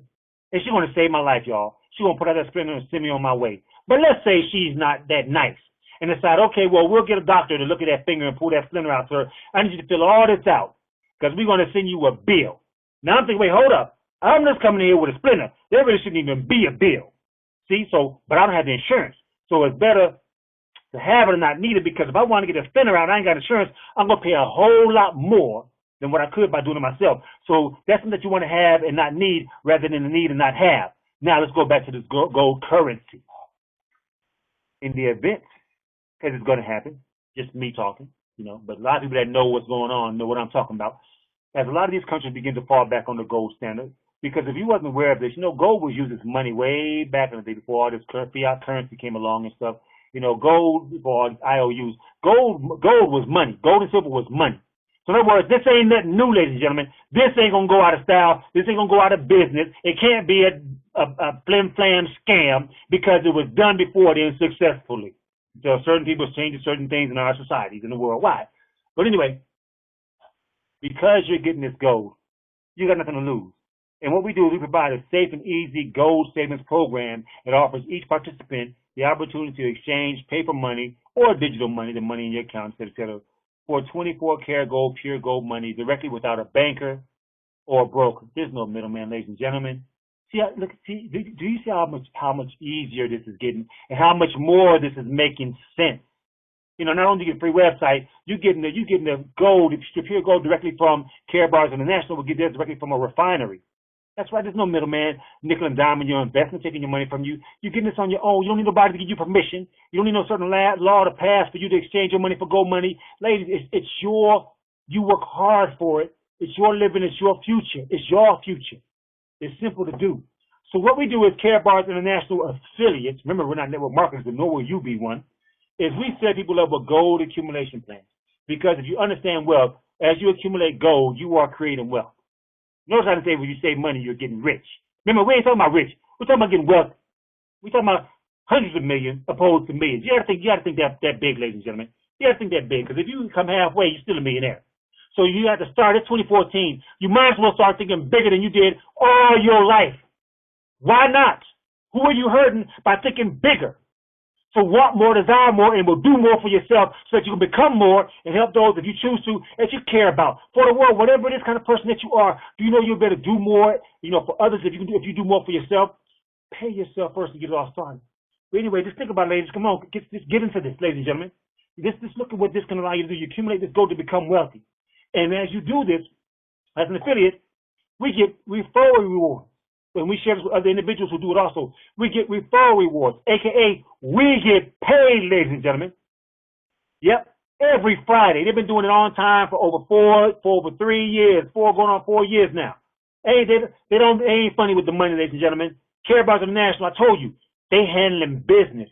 And she's going to save my life, y'all. She's going to put out that splinter and send me on my way. But let's say she's not that nice and decide, okay, well, we'll get a doctor to look at that finger and pull that splinter out, sir. I need you to fill all this out because we're going to send you a bill. Now I'm thinking, wait, hold up. I'm just coming in here with a splinter. There really shouldn't even be a bill. See, so, but I don't have the insurance. So it's better to have it and not need it because if I want to get a splinter out and I ain't got insurance, I'm going to pay a whole lot more than what I could by doing it myself. So that's something that you want to have and not need rather than the need and not have. Now let's go back to this gold currency. In the event, because it's going to happen, just me talking, you know, but a lot of people that know what's going on know what I'm talking about. As a lot of these countries begin to fall back on the gold standard, because if you wasn't aware of this, you know, gold was used as money way back in the day before all this fiat currency came along and stuff. You know, gold before all these IOUs. Gold was money. Gold and silver was money. So in other words, this ain't nothing new, ladies and gentlemen. This ain't going to go out of style. This ain't going to go out of business. It can't be a flim-flam scam because it was done before then successfully. So certain people changing certain things in our societies, in the world. Why? But anyway, because you're getting this gold, you got nothing to lose. And what we do is we provide a safe and easy gold savings program that offers each participant the opportunity to exchange paper money or digital money, the money in your account, etc., for 24-karat gold, pure gold money directly without a banker or a broker. There's no middleman, ladies and gentlemen. Do you see how much easier this is getting and how much more this is making sense? You know, not only do you get a free website, you're getting the gold, the pure gold directly from Karatbars International. We'll get this directly from a refinery. That's right. There's no middleman, nickel and dime in your investment, taking your money from you. You're getting this on your own. You don't need nobody to give you permission. You don't need no certain law to pass for you to exchange your money for gold money. Ladies, it's you work hard for it. It's your living. It's your future. It's your future. It's simple to do. So what we do is Karatbars International affiliates. Remember, we're not network marketers, but nor will you be one. Is we set people up with gold accumulation plans. Because if you understand wealth, as you accumulate gold, you are creating wealth. Notice how I say when you save money, you're getting rich. Remember, we ain't talking about rich. We're talking about getting wealthy. We're talking about hundreds of millions opposed to millions. You gotta think that big, ladies and gentlemen. You gotta think that big, because if you come halfway, you're still a millionaire. So you have to start at 2014. You might as well start thinking bigger than you did all your life. Why not? Who are you hurting by thinking bigger? So want more, desire more, and will do more for yourself so that you can become more and help those that you choose to, that you care about. For the world, whatever it is kind of person that you are, do you know you'll better do more, you know, for others if you do more for yourself? Pay yourself first to get it all started. But anyway, just think about it, ladies. Come on, get into this, ladies and gentlemen. Just look at what this can allow you to do. You accumulate this gold to become wealthy. And as you do this, as an affiliate, we get referral rewards. When we share this with other individuals who do it also, we get referral rewards, a.k.a. we get paid, ladies and gentlemen. Yep, every Friday. They've been doing it on time for over 3 years, going on 4 years now. They ain't funny with the money, ladies and gentlemen. Karatbars International, I told you, they handling business.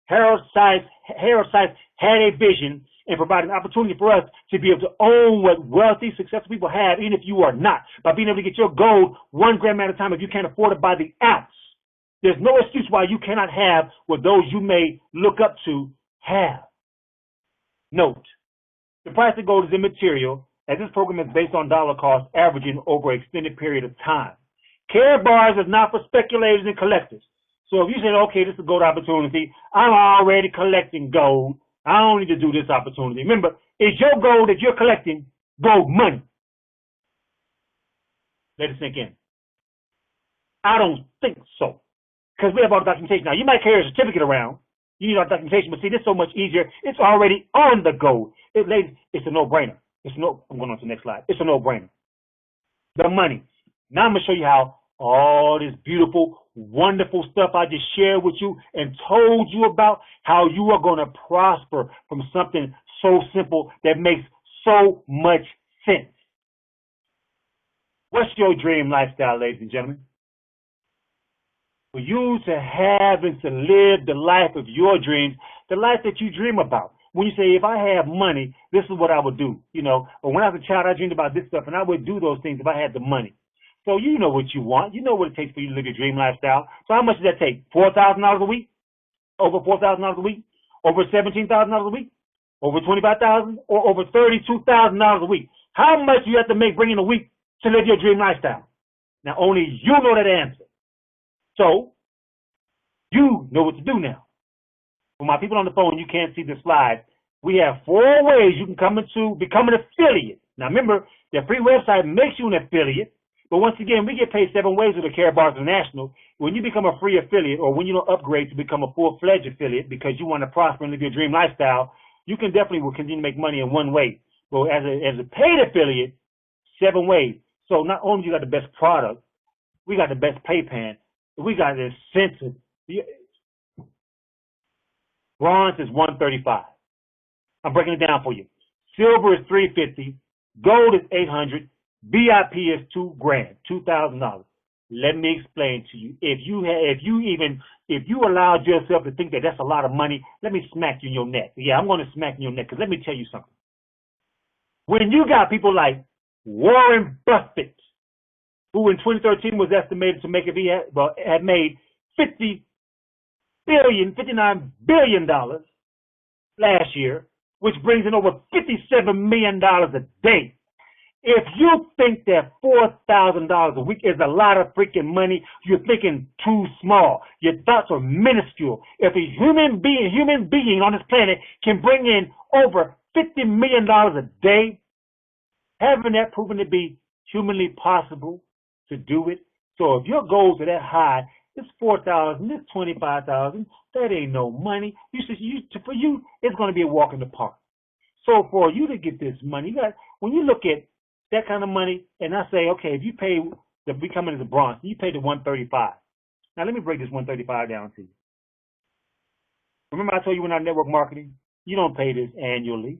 Harold Sykes had a vision and provide an opportunity for us to be able to own what wealthy, successful people have, even if you are not, by being able to get your gold 1 gram at a time if you can't afford it by the ounce. There's no excuse why you cannot have what those you may look up to have. Note, the price of gold is immaterial, as this program is based on dollar cost averaging over an extended period of time. Karatbars is not for speculators and collectors. So if you say, okay, this is a gold opportunity, I'm already collecting gold, I don't need to do this opportunity. Remember, it's your gold that you're collecting gold money. Let it sink in. I don't think so. Because we have all the documentation. Now, you might carry a certificate around. You need our documentation, but see, this is so much easier. It's already on the gold. Ladies, it's a no-brainer. I'm going on to the next slide. It's a no-brainer. The money. Now I'm going to show you how all this beautiful, wonderful stuff I just shared with you and told you about, how you are going to prosper from something so simple that makes so much sense. What's your dream lifestyle, ladies and gentlemen? For you to have and to live the life of your dreams, the life that you dream about. When you say, if I have money, this is what I would do, Or when I was a child, I dreamed about this stuff, and I would do those things if I had the money. So you know what you want. You know what it takes for you to live your dream lifestyle. So how much does that take? $4,000 a week? Over $4,000 a week? Over $17,000 a week? Over $25,000? Or over $32,000 a week? How much do you have to make bringing a week to live your dream lifestyle? Now, only you know that answer. So, you know what to do now. For my people on the phone, you can't see the slide. We have 4 ways you can become an affiliate. Now, remember, the free website makes you an affiliate. But once again, we get paid 7 ways with the Karatbars International. When you become a free affiliate, or when you don't upgrade to become a full-fledged affiliate because you want to prosper and live your dream lifestyle, you can definitely will continue to make money in 1 way. But as a paid affiliate, 7 ways. So not only you got the best product, we got the best pay plan, we got the incentive. Bronze is $135. I'm breaking it down for you. Silver is $350. Gold is $800. VIP is $2,000, $2,000. Let me explain to you. If you allowed yourself to think that that's a lot of money, let me smack you in your neck. Yeah, I'm going to smack you in your neck because let me tell you something. When you got people like Warren Buffett, who in 2013 was estimated to make had made $59 billion last year, which brings in over $57 million a day. If you think that $4,000 a week is a lot of freaking money, you're thinking too small. Your thoughts are minuscule. If a human being on this planet can bring in over $50 million a day, haven't that proven to be humanly possible to do it? So if your goals are that high, it's $4,000, it's $25,000, that ain't no money. For you, it's going to be a walk in the park. So for you to get this money, when you look at that kind of money, and I say, okay, if you pay we come in as a bronze, you pay the $135. Now let me break this $135 down to you. Remember I told you in our network marketing, you don't pay this annually.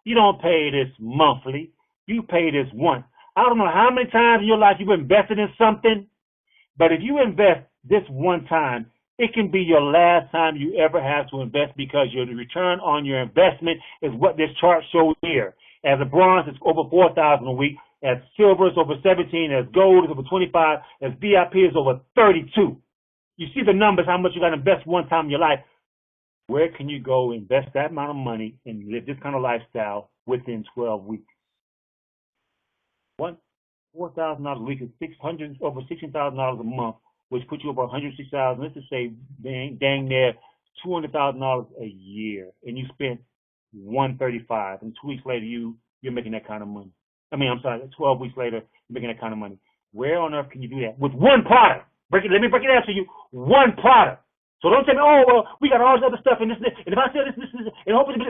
You don't pay this monthly. You pay this once. I don't know how many times in your life you've invested in something, but if you invest this one time, it can be your last time you ever have to invest because your return on your investment is what this chart shows here. As a bronze, it's over $4,000 a week. As silver, it's over 17. As gold, it's over 25. As VIP, it's over 32. You see the numbers, how much you got to invest one time in your life. Where can you go invest that amount of money and live this kind of lifestyle within 12 weeks? $4,000 a week is over $16,000 a month, which puts you over $106,000. Let's just say dang near $200,000 a year, and you spent $135, and 2 weeks later you're making that kind of money. 12 weeks later you're making that kind of money. Where on earth can you do that with one product? Let me break it down to you. One product. So don't tell me, oh well, we got all this other stuff and this, and if I sell this, and hopefully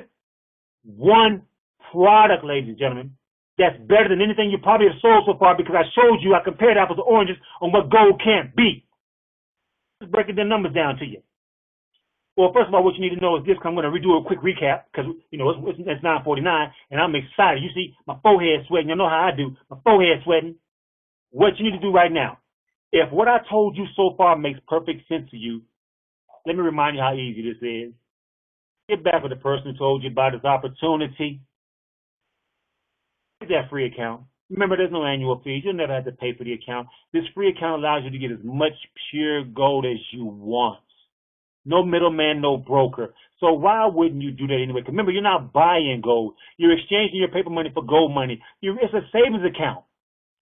one product, ladies and gentlemen, that's better than anything you probably have sold so far because I showed you, I compared apples to oranges on what gold can't be. Let's break the numbers down to you. Well, first of all, what you need to know is this. I'm going to redo a quick recap because, it's 9:49 and I'm excited. You see my forehead sweating. You know how I do. My forehead sweating. What you need to do right now, if what I told you so far makes perfect sense to you, let me remind you how easy this is. Get back with the person who told you about this opportunity. Get that free account. Remember, there's no annual fees. You'll never have to pay for the account. This free account allows you to get as much pure gold as you want. No middleman, no broker. So why wouldn't you do that anyway? Because remember, you're not buying gold. You're exchanging your paper money for gold money. It's a savings account.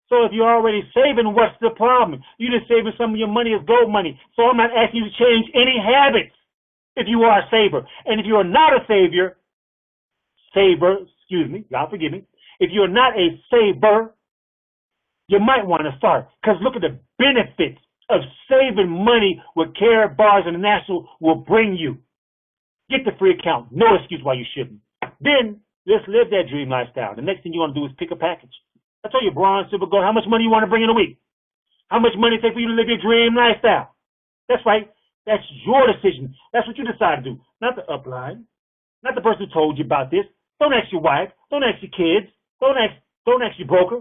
So if you're already saving, what's the problem? You're just saving some of your money as gold money. So I'm not asking you to change any habits if you are a saver. And if you are not a saver, y'all forgive me. If you're not a saver, you might want to start. Because look at the benefits of saving money with Karatbars International will bring you. Get the free account. No excuse why you shouldn't. Then let's live that dream lifestyle. The next thing you want to do is pick a package. I told you, bronze, silver, gold, how much money you want to bring in a week? How much money it takes for you to live your dream lifestyle? That's right. That's your decision. That's what you decide to do. Not the upline. Not the person who told you about this. Don't ask your wife. Don't ask your kids. Don't ask your broker.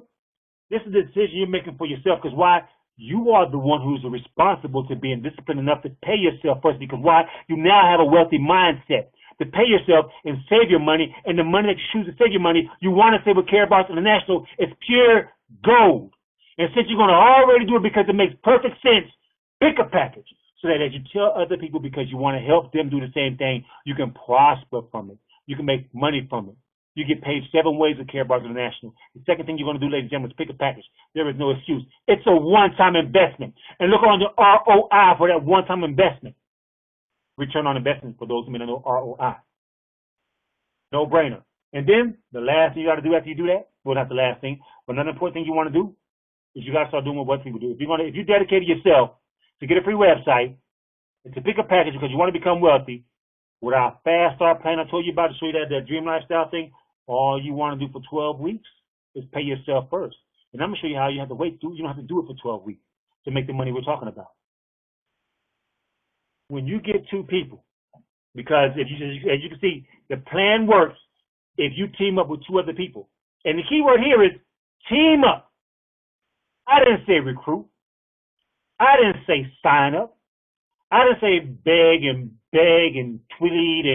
This is the decision you're making for yourself. Because why? You are the one who's responsible to being disciplined enough to pay yourself first. Because why? You now have a wealthy mindset to pay yourself and save your money. And the money that you choose to save your money, you want to save with Karatbars International. It's pure gold. And since you're going to already do it because it makes perfect sense, pick a package so that as you tell other people because you want to help them do the same thing, you can prosper from it. You can make money from it. You get paid 7 ways with Karatbars International. The second thing you're going to do, ladies and gentlemen, is pick a package. There is no excuse. It's a one-time investment. And look on the ROI for that one-time investment. Return on investment for those who may not know ROI. No brainer. And then the last thing you got to do after you do that, well, not the last thing, but another important thing you want to do is you got to start doing what people do. If you dedicated yourself to get a free website and to pick a package because you want to become wealthy, with our fast start plan I told you about to show you that dream lifestyle thing, all you want to do for 12 weeks is pay yourself first. And I'm going to show you how you have to wait. You don't have to do it for 12 weeks to make the money we're talking about. When you get 2 people, because as you can see, the plan works if you team up with 2 other people. And the key word here is team up. I didn't say recruit. I didn't say sign up. I didn't say beg and tweet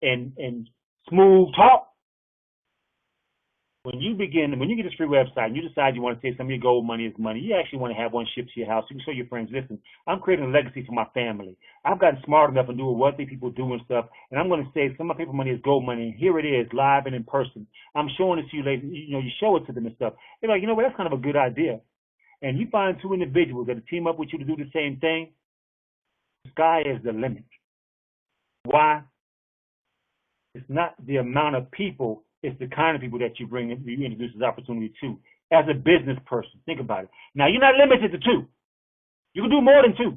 and smooth talk. When you get this free website and you decide you want to take some of your gold money as money, you actually want to have one shipped to your house. You can show your friends, listen, I'm creating a legacy for my family. I've gotten smart enough and doing what people do and stuff, and I'm going to say some of my people's money is gold money, and here it is, live and in person. I'm showing it to you, ladies. You show it to them and stuff. They're like, you know what, that's kind of a good idea. And you find 2 individuals that team up with you to do the same thing, the sky is the limit. Why? It's not the amount of people, it's the kind of people that you introduce this opportunity to. As a business person, think about it. Now, you're not limited to 2. You can do more than 2.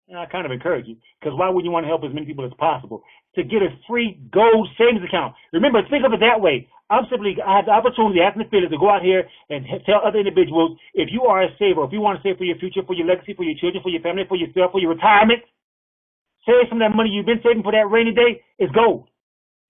And I kind of encourage you, because why would you want to help as many people as possible? To get a free gold savings account. Remember, think of it that way. I have the opportunity, as an affiliate, to go out here and tell other individuals, if you are a saver, if you want to save for your future, for your legacy, for your children, for your family, for yourself, for your retirement, save some of that money you've been saving for that rainy day is gold.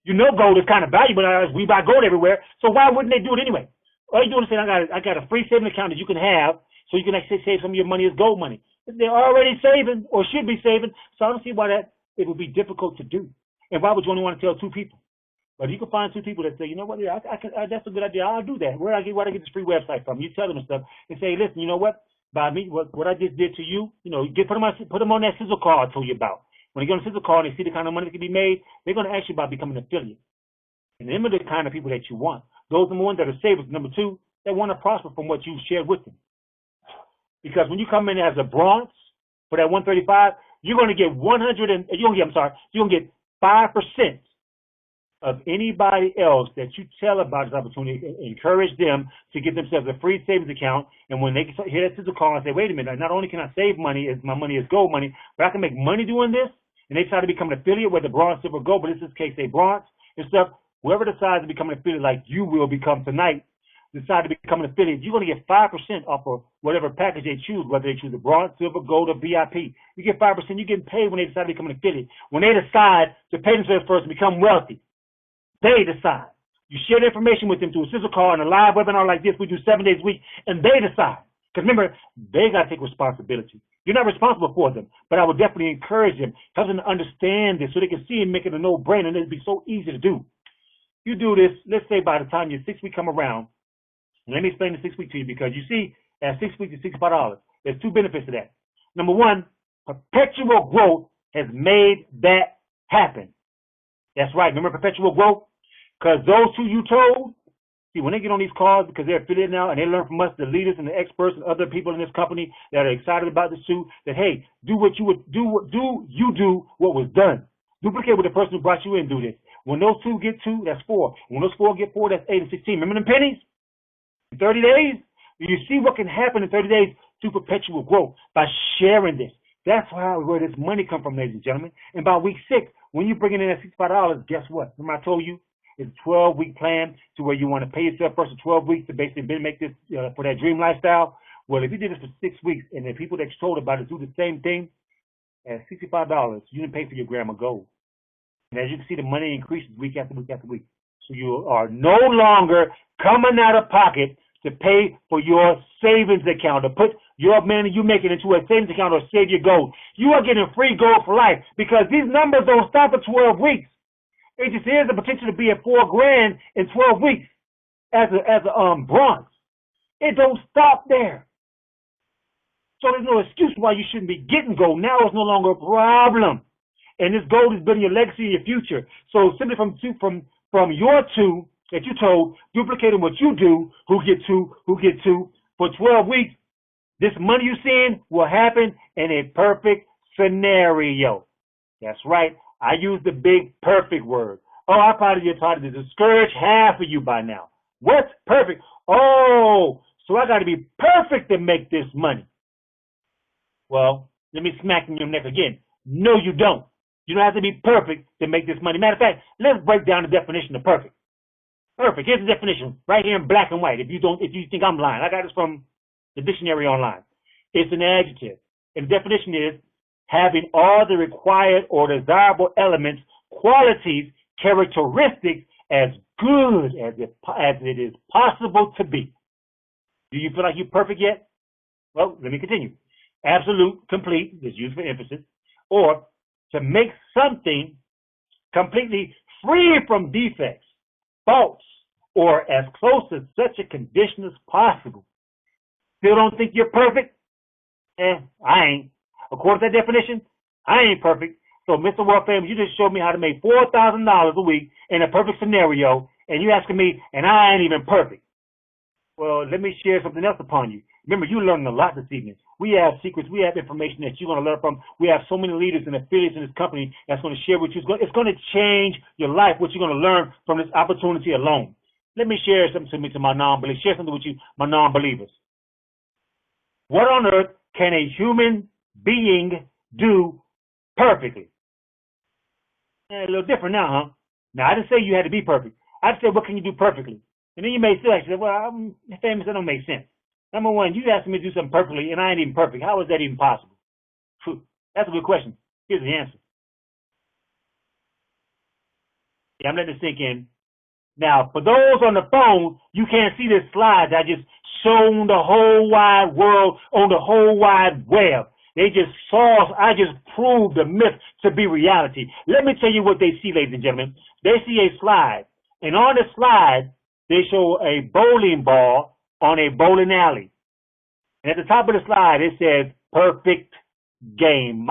You know gold is kind of valuable. We buy gold everywhere, so why wouldn't they do it anyway? All you're doing is saying, I got a free saving account that you can have, so you can actually save some of your money as gold money. They're already saving, or should be saving, so I don't see why it would be difficult to do. And why would you only want to tell 2 people? But you can find 2 people that say, you know what, yeah, that's a good idea. I'll do that. Where do I get this free website from? You tell them and stuff, and say, listen, you know what? By me, what I just did to you, put them on that sizzle card I told you about. When they get on the sizzle card and they see the kind of money that can be made, they're going to ask you about becoming an affiliate. And them are the kind of people that you want. Those are the ones that are savers. Number 2, they want to prosper from what you've shared with them. Because when you come in as a bronze for that 135, you're going to get you're going to get 5% of anybody else that you tell about this opportunity. Encourage them to get themselves a free savings account. And when they hear that sizzle call and say, wait a minute, not only can I save money, as my money is gold money, but I can make money doing this, and they try to become an affiliate, whether bronze, silver, gold, but in this case, they bronze and stuff. Whoever decides to become an affiliate like you will become tonight, decide to become an affiliate, you're going to get 5% off of whatever package they choose, whether they choose a bronze, silver, gold, or VIP. You get 5%. You're getting paid when they decide to become an affiliate. When they decide to pay themselves first and become wealthy, they decide. You share the information with them through a sizzle call and a live webinar like this. We do 7 days a week, and they decide. Because remember, they got to take responsibility. You're not responsible for them, but I would definitely encourage them, help them to understand this so they can see and make it a no-brainer, and it'd be so easy to do. You do this, let's say by the time your 6th week come around, let me explain the 6th week to you, because you see, at 6 weeks is $65. There's 2 benefits to that. Number 1, perpetual growth has made that happen. That's right. Remember perpetual growth? Because those 2 you told, see, when they get on these calls, because they're affiliated now, and they learn from us, the leaders and the experts and other people in this company that are excited about this too, that, hey, do what you would do, do what was done. Duplicate with the person who brought you in, do this. When those 2 get 2, that's 4. When those 4 get 4, that's 8 and 16. Remember them pennies? In 30 days? You see what can happen in 30 days through perpetual growth by sharing this. That's where this money comes from, ladies and gentlemen. And by week 6, when you bring in that $65, guess what? Remember I told you? It's a 12-week plan to where you want to pay yourself first for 12 weeks to basically make this for that dream lifestyle. Well, if you did this for 6 weeks and the people that you told about it do the same thing, at $65, you didn't pay for your gram of gold. And as you can see, the money increases week after week after week. So you are no longer coming out of pocket to pay for your savings account, to put your money you make it into a savings account or save your gold. You are getting free gold for life because these numbers don't stop at 12 weeks. It just is the potential to be at $4,000 in 12 weeks as a bronze. It don't stop there. So there's no excuse why you shouldn't be getting gold. Now it's no longer a problem. And this gold is building your legacy in your future. So simply from your two that you told, duplicating what you do, who get two, for 12 weeks, this money you're seeing will happen in a perfect scenario. That's right. I use the big perfect word. Oh, I probably get tired to discourage half of you by now. What's perfect? Oh, so I got to be perfect to make this money. Well, let me smack in your neck again. No, you don't. You don't have to be perfect to make this money. Matter of fact, let's break down the definition of perfect. Perfect. Here's the definition right here in black and white. If you think I'm lying, I got this from the dictionary online. It's an adjective. And the definition is having all the required or desirable elements, qualities, characteristics as good as it is possible to be. Do you feel like you're perfect yet? Well, let me continue. Absolute, complete, is used for emphasis, or to make something completely free from defects, faults, or as close to such a condition as possible. Still don't think you're perfect? I ain't. According to that definition, I ain't perfect. So, Mr. World Famous, you just showed me how to make $4,000 a week in a perfect scenario, and you asking me, and I ain't even perfect. Well, let me share something else upon you. Remember, you're learning a lot this evening. We have secrets. We have information that you're going to learn from. We have so many leaders and affiliates in this company that's going to share with you. It's going to change your life, what you're going to learn from this opportunity alone. Let me share something to my non-believers. Share something with you, my non-believers. What on earth can a human being do perfectly? A little different now, huh? Now, I didn't say you had to be perfect. I said, what can you do perfectly? And then you may still actually say, well, I'm famous. That don't make sense. Number one, you asked me to do something perfectly, and I ain't even perfect. How is that even possible? That's a good question. Here's the answer. Yeah, I'm letting it sink in. Now, for those on the phone, you can't see this slide. I just shown the whole wide world on the whole wide web. They just saw, I just proved the myth to be reality. Let me tell you what they see, ladies and gentlemen. They see a slide, and on the slide, they show a bowling ball on a bowling alley. And at the top of the slide, it says, perfect game.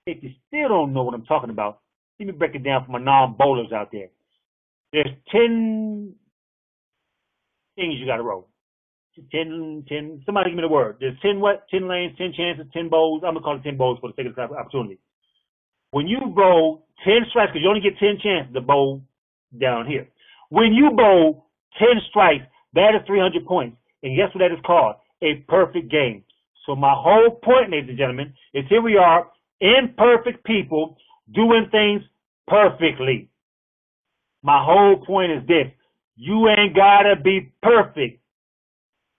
If you still don't know what I'm talking about, let me break it down for my non-bowlers out there. There's 10 things you got to roll. 10, somebody give me the word. There's 10 what? 10 lanes, 10 chances, 10 bowls. I'm going to call it 10 bowls for the sake of the opportunity. When you bowl 10 strikes, because you only get 10 chances to bowl down here. When you bowl 10 strikes, that is 300 points. And guess what that is called? A perfect game. So my whole point, ladies and gentlemen, is here we are, imperfect people doing things perfectly. My whole point is this. You ain't got to be perfect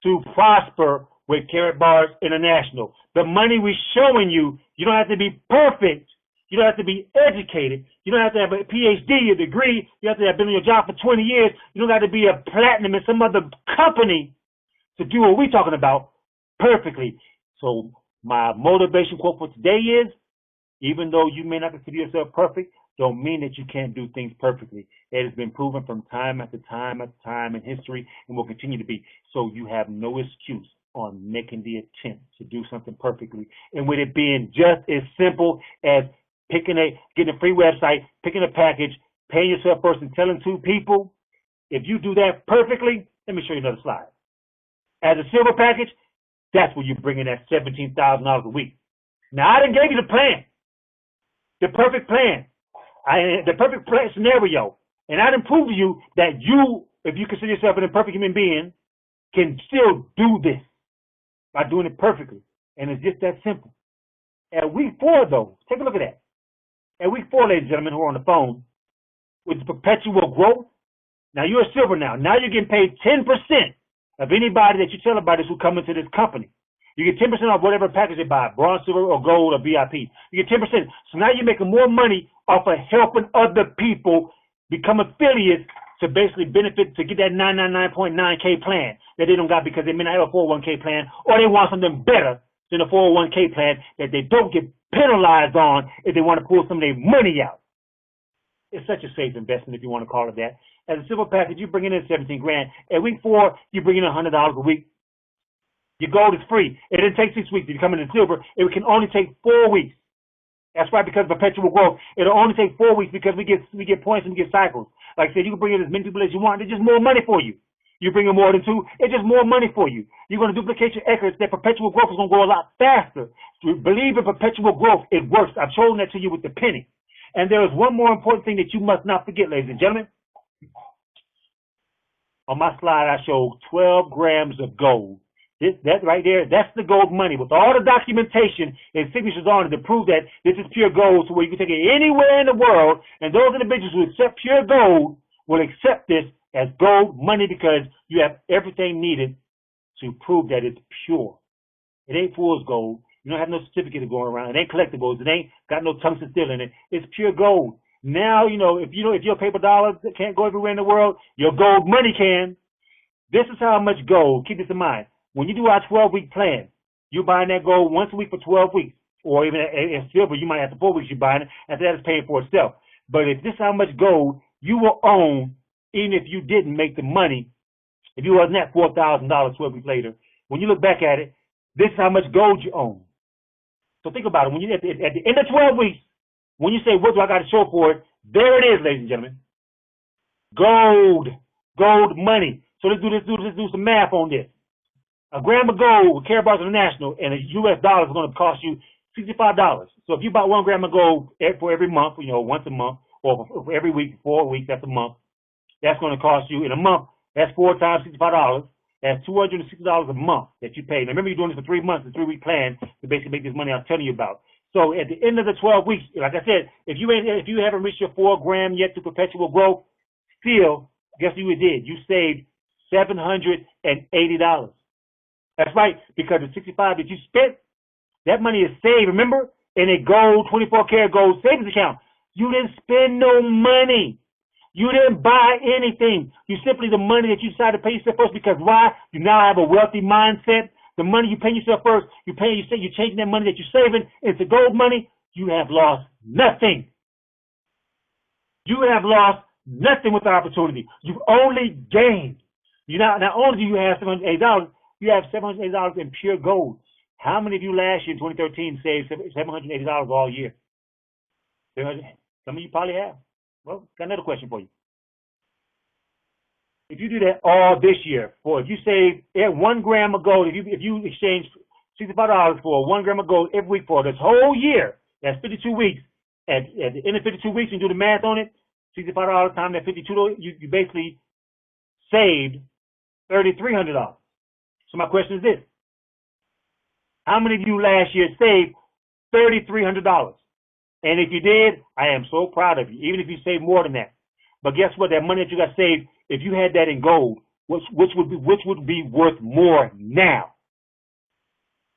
to prosper with Karatbars International. The money we're showing you, you don't have to be perfect. You don't have to be educated. You don't have to have a PhD, a degree. You have to have been on your job for 20 years. You don't have to be a platinum in some other company to do what we're talking about perfectly. So my motivation quote for today is, even though you may not consider yourself perfect, don't mean that you can't do things perfectly. It has been proven from time after time after time in history and will continue to be. So you have no excuse on making the attempt to do something perfectly. And with it being just as simple as getting a free website, picking a package, paying yourself first and telling 2 people, if you do that perfectly, let me show you another slide. As a silver package, that's where you bring in that $17,000 a week. Now, I done gave you the plan, the perfect plan. The perfect scenario, and I done proved to you that you, if you consider yourself an imperfect human being, can still do this by doing it perfectly, and it's just that simple. At week 4, though, take a look at that. At week 4, ladies and gentlemen who are on the phone, with the perpetual growth, now you're a silver now. Now you're getting paid 10% of anybody that you tell about this who come into this company. You get 10% off whatever package they buy, bronze, silver, or gold, or VIP. You get 10%. So now you're making more money off of helping other people become affiliates to basically benefit to get that 999.9K plan that they don't got because they may not have a 401K plan, or they want something better than a 401K plan that they don't get penalized on if they want to pull some of their money out. It's such a safe investment, if you want to call it that. As a simple package, you bring in 17 grand. At week 4, you bring in $100 a week. Your gold is free. It didn't take 6 weeks to become into silver. It can only take 4 weeks. That's right, because of perpetual growth. It'll only take 4 weeks because we get points and we get cycles. Like I said, you can bring in as many people as you want. It's just more money for you. You bring in more than 2, it's just more money for you. You're going to duplicate your efforts. That perpetual growth is going to go a lot faster. So believe in perpetual growth. It works. I've shown that to you with the penny. And there is one more important thing that you must not forget, ladies and gentlemen. On my slide, I showed 12 grams of gold. That right there, that's the gold money with all the documentation and signatures on it to prove that this is pure gold, so where you can take it anywhere in the world, and those individuals who accept pure gold will accept this as gold money because you have everything needed to prove that it's pure. It ain't fool's gold. You don't have no certificate going around. It ain't collectibles. It ain't got no tungsten steel in it. It's pure gold. Now, if your paper dollar can't go everywhere in the world, your gold money can. This is how much gold. Keep this in mind. When you do our 12-week plan, you're buying that gold once a week for 12 weeks. Or even in silver, you might have to 4 weeks you're buying it. After that, it's paying for itself. But if this is how much gold you will own, even if you didn't make the money, if you wasn't at $4,000 12 weeks later, when you look back at it, this is how much gold you own. So think about it. When you at the end of 12 weeks, when you say, what do I got to show for it? There it is, ladies and gentlemen. Gold money. So let's do some math on this. A gram of gold with Karatbars International and a US dollar is going to cost you $65. So if you buy 1 gram of gold for every month, once a month, or for every week, 4 weeks, that's a month. That's going to cost you in a month. That's 4 times $65. That's $260 a month that you pay. Now remember, you're doing this for 3 months, a 3-week plan to basically make this money I'm telling you about. So at the end of the 12 weeks, like I said, if you haven't reached your 4 gram yet to perpetual growth, still, guess what you did? You saved $780. That's right, because the $65 that you spent, that money is saved, remember, in a gold, 24-karat gold savings account. You didn't spend no money. You didn't buy anything. You simply, the money that you decided to pay yourself first, because why? You now have a wealthy mindset. The money you pay yourself first, you're changing that money that you're saving into gold money. You have lost nothing. You have lost nothing with the opportunity. You've only gained. Not only do you have $780, you have $780 in pure gold. How many of you last year in 2013 saved $780 all year? Some of you probably have. Well, got another question for you. If you do that all this year, if you save 1 gram of gold, if you exchange $65 for 1 gram of gold every week for this whole year, that's 52 weeks. At the end of 52 weeks, you do the math on it, $65 times that 52, you basically saved $3,300. So my question is this. How many of you last year saved $3,300? And if you did, I am so proud of you, even if you saved more than that. But guess what? That money that you got saved, if you had that in gold, which would be worth more now?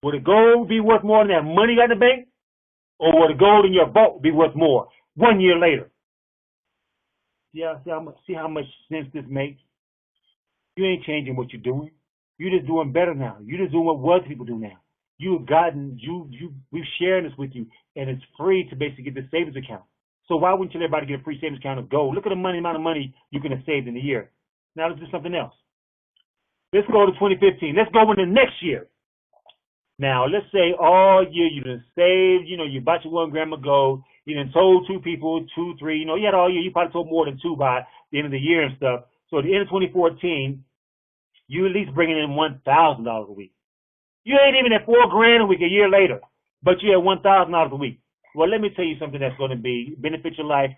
Would the gold be worth more than that money you got in the bank? Or would the gold in your vault be worth more 1 year later? See how much sense this makes? You ain't changing what you're doing. You're just doing better now. You're just doing what other people do now. We've shared this with you, and it's free to basically get the savings account. So why wouldn't you let everybody get a free savings account of gold? Look at the amount of money you can have saved in a year. Now let's do something else. Let's go to 2015. Let's go into next year. Now let's say all year you done saved, you bought your 1 gram of gold, you done told 2 people, 2, 3, you had all year, you probably told more than 2 by the end of the year and stuff. So at the end of 2014, you at least bringing in $1,000 a week. You ain't even at 4 grand a week a year later, but you at $1,000 a week. Well, let me tell you something that's going to benefit your life.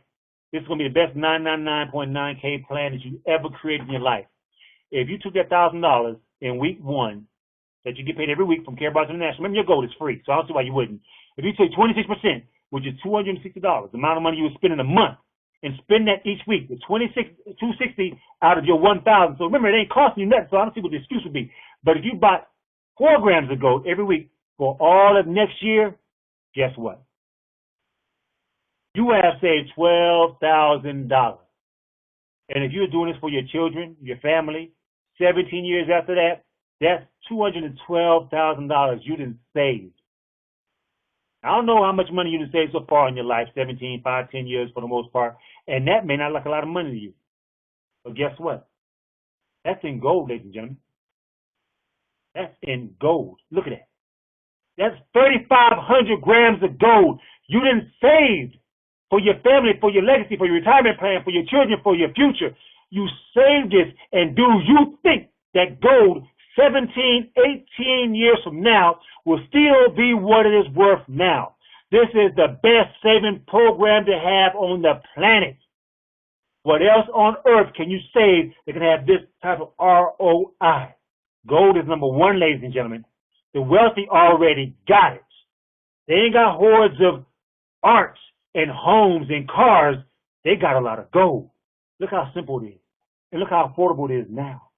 This is going to be the best 999.9K plan that you ever created in your life. If you took that $1,000 in week 1, that you get paid every week from Karatbars International, remember your gold is free, so I don't see why you wouldn't. If you take 26%, which is $260, the amount of money you would spend in a month, and spend that each week, the $260 out of your $1,000. So remember, it ain't costing you nothing, so I don't see what the excuse would be. But if you bought 4 grams of gold every week for all of next year, guess what? You have saved $12,000. And if you're doing this for your children, your family, 17 years after that, that's $212,000 you done saved. I don't know how much money you done saved so far in your life, 17, 5, 10 years for the most part, and that may not look like a lot of money to you. But guess what? That's in gold, ladies and gentlemen. That's in gold. Look at that. That's 3,500 grams of gold you done saved for your family, for your legacy, for your retirement plan, for your children, for your future. You saved this, and do you think that gold 17, 18 years from now will still be what it is worth now? This is the best saving program to have on the planet. What else on earth can you save that can have this type of ROI? Gold is number one, ladies and gentlemen. The wealthy already got it. They ain't got hordes of arts and homes and cars. They got a lot of gold. Look how simple it is. And look how affordable it is now.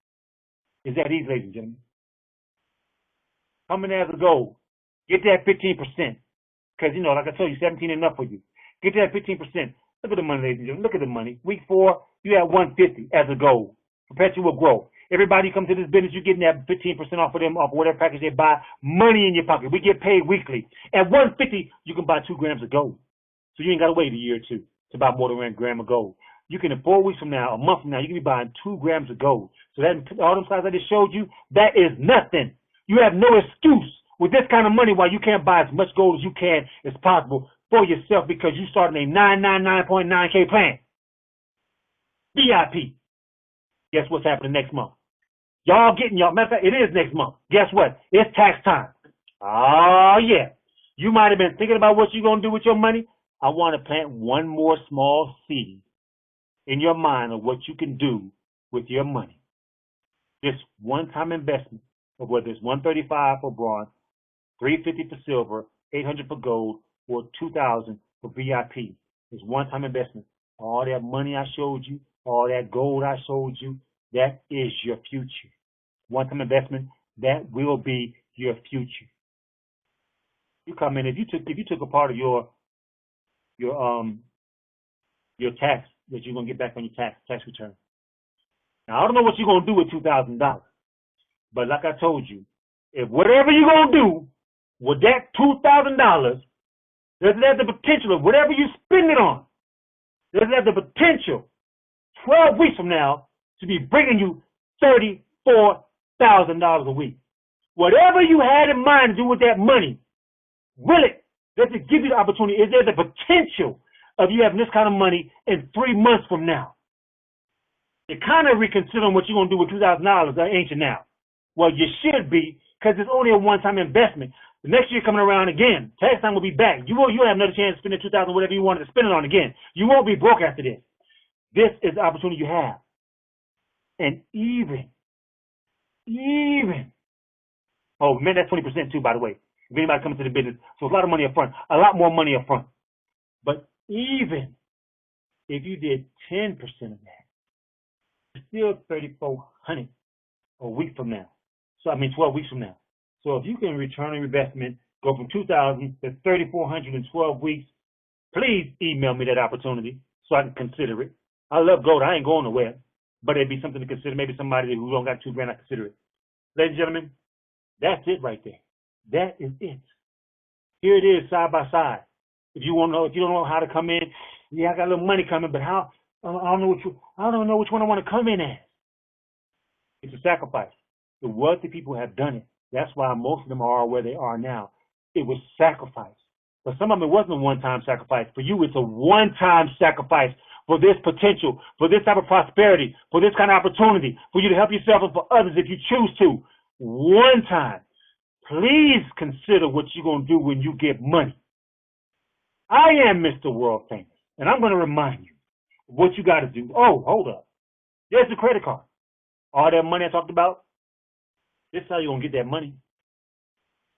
Is that easy, ladies and gentlemen? Come in as a gold. Get that 15%. Because, like I told you, 17 enough for you. Get that 15%. Look at the money, ladies and gentlemen. Look at the money. Week 4, you have 150 as a goal. Perpetual growth. Everybody comes to this business, you're getting that 15% off of them, off of whatever package they buy. Money in your pocket. We get paid weekly. At 150, you can buy 2 grams of gold. So you ain't got to wait a year or two to buy more than 1 gram of gold. You can, in 4 weeks from now, a month from now, you can be buying 2 grams of gold. So that all them size I just showed you, that is nothing. You have no excuse with this kind of money why you can't buy as much gold as you can as possible for yourself because you started a 999.9K plan. VIP. Guess what's happening next month? Y'all getting y'all. Matter of fact, it is next month. Guess what? It's tax time. Oh, yeah. You might have been thinking about what you're going to do with your money. I want to plant one more small seed in your mind of what you can do with your money. This one-time investment of whether it's $135 for bronze, $350 for silver, $800 for gold, or $2,000 for VIP. It's one-time investment. All that money I showed you, all that gold I showed you, that is your future. One-time investment, that will be your future. You come in, if you took a part of your tax that you're gonna get back on your tax return. Now I don't know what you're gonna do with $2,000, but like I told you, if whatever you're gonna do with that $2,000, does it have the potential of whatever you spend it on? Does it have the potential 12 weeks from now to be bringing you $34,000 a week? Whatever you had in mind to do with that money, does it give you the opportunity? Is there the potential of you having this kind of money in 3 months from now? You're kind of reconsidering what you're going to do with $2,000, ain't you now? Well, you should be, because it's only a one-time investment. The next year coming around again, tax time will be back. You'll have another chance to spend the $2,000, whatever you wanted to spend it on again. You won't be broke after this. This is the opportunity you have. And even, oh man, that's 20% too, by the way. If anybody comes to the business, so it's a lot of money up front, a lot more money up front. But even if you did 10% of that, it's still $3,400 a week from now. So 12 weeks from now. So if you can return on investment, go from $2,000 to $3,400 in 12 weeks, please email me that opportunity so I can consider it. I love gold. I ain't going nowhere, but it'd be something to consider. Maybe somebody who don't got $2,000, I consider it. Ladies and gentlemen, that's it right there. That is it. Here it is, side by side. If you don't know how to come in, yeah, I got a little money coming, but how? I don't know which one I want to come in as. It's a sacrifice. The wealthy people have done it. That's why most of them are where they are now. It was sacrifice. For some of them, it wasn't a one-time sacrifice. For you, it's a one-time sacrifice for this potential, for this type of prosperity, for this kind of opportunity, for you to help yourself and for others if you choose to. One time. Please consider what you're going to do when you get money. I am Mr. World Famous, and I'm going to remind you what you got to do. Oh, hold up. There's the credit card. All that money I talked about, this is how you're going to get that money.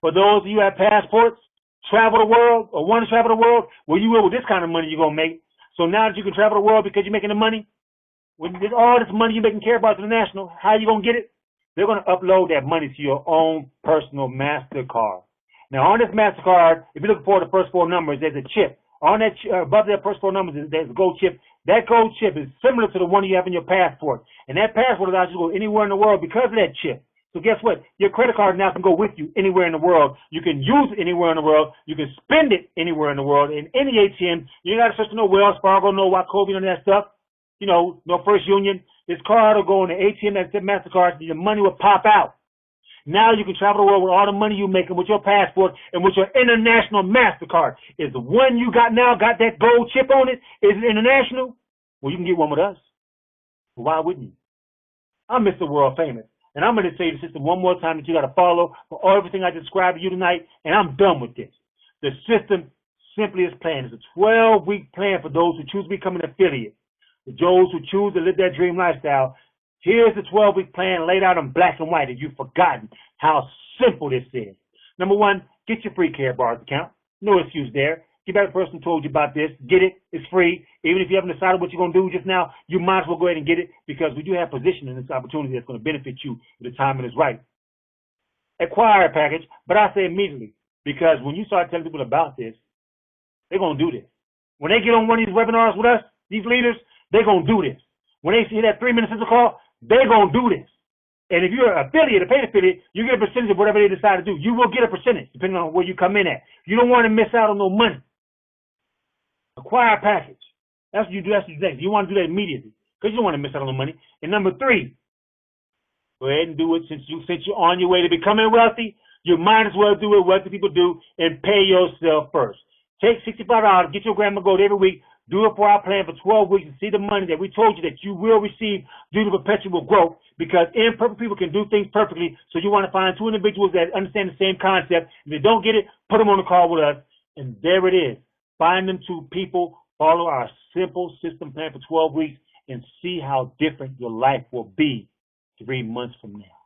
For those of you who have passports, travel the world, or want to travel the world, well, you will with this kind of money you're going to make. So now that you can travel the world because you're making the money, with all this money you're making Karatbars International, how you going to get it? They're going to upload that money to your own personal MasterCard. Now, on this MasterCard, if you're looking for the first 4 numbers, there's a chip, On that above their personal numbers, there's a gold chip. That gold chip is similar to the one you have in your passport, and that passport allows you to go anywhere in the world because of that chip. So guess what? Your credit card now can go with you anywhere in the world. You can use it anywhere in the world. You can spend it anywhere in the world. In any ATM, you ain't got to search no Wells Fargo, no Wachovia, none of that stuff. No First Union. This card will go in the ATM, that's the MasterCard, your money will pop out. Now you can travel the world with all the money you making with your passport and with your international MasterCard. Is the one you got now got that gold chip on it? Is it international? Well, you can get one with us. Well, why wouldn't you? I'm Mr. World Famous. And I'm going to tell you the system one more time that you got to follow for everything I described to you tonight, and I'm done with this. The system simply is planned. It's a 12-week plan for those who choose to become an affiliate. For those who choose to live that dream lifestyle, here's the 12-week plan laid out in black and white if you've forgotten how simple this is. Number one, get your free Karatbars account. No excuse there. Get back to the person who told you about this. Get it. It's free. Even if you haven't decided what you're going to do just now, you might as well go ahead and get it because we do have position in this opportunity that's going to benefit you at the time it is right. Acquire a package, but I say immediately because when you start telling people about this, they're going to do this. When they get on one of these webinars with us, these leaders, they're going to do this. When they see that 3 minutes is a call, they're going to do this. And if you're an affiliate, a paid affiliate, you get a percentage of whatever they decide to do. You will get a percentage depending on where you come in at. You don't want to miss out on no money. Acquire a package. That's what you do. That's what you do. You want to do that immediately because you don't want to miss out on the money. And number three, go ahead and do it since you're on your way to becoming wealthy. You might as well do what wealthy people do and pay yourself first. Take $65, get your grandma gold every week. Do it for our plan for 12 weeks and see the money that we told you that you will receive due to perpetual growth because imperfect people can do things perfectly. So you want to find two individuals that understand the same concept. If they don't get it, put them on the call with us. And there it is. Find them two people, follow our simple system plan for 12 weeks, and see how different your life will be 3 months from now.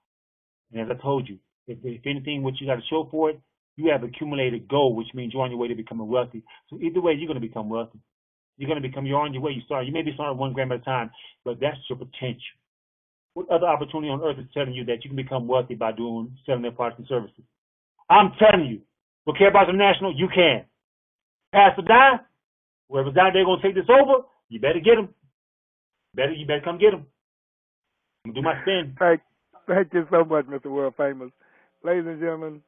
And as I told you, if anything, what you got to show for it, you have accumulated gold, which means you're on your way to becoming wealthy. So either way, you're going to become wealthy. You're on your way. You may be starting 1 gram at a time, but that's your potential. What other opportunity on earth is telling you that you can become wealthy by selling their products and services? I'm telling you, with Karatbars International, you can. Pastor Die, whoever's out there going to take this over, you better get them. You better come get them. I'm going to do my spin. Thank you so much, Mr. World Famous. Ladies and gentlemen,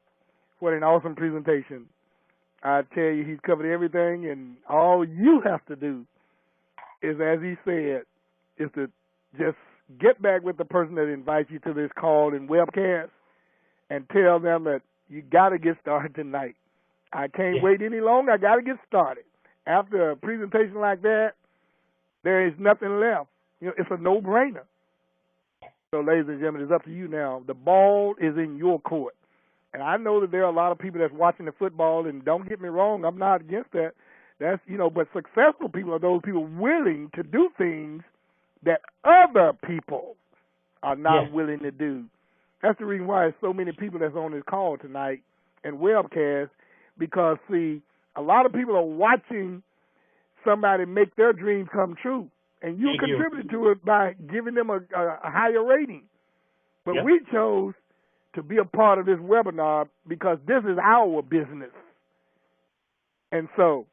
what an awesome presentation. I tell you, he's covered everything, and all you have to do is, as he said, is to just get back with the person that invites you to this call and webcast and tell them that you got to get started tonight. I can't wait any longer. I got to get started. After a presentation like that, there is nothing left. It's a no-brainer. So, ladies and gentlemen, it's up to you now. The ball is in your court. And I know that there are a lot of people that's watching the football, and don't get me wrong, I'm not against that. That's, but successful people are those people willing to do things that other people are not willing to do. That's the reason why there's so many people that's on this call tonight and webcast, because, see, a lot of people are watching somebody make their dreams come true, and you contributed to it by giving them a higher rating. But we chose to be a part of this webinar because this is our business. And so,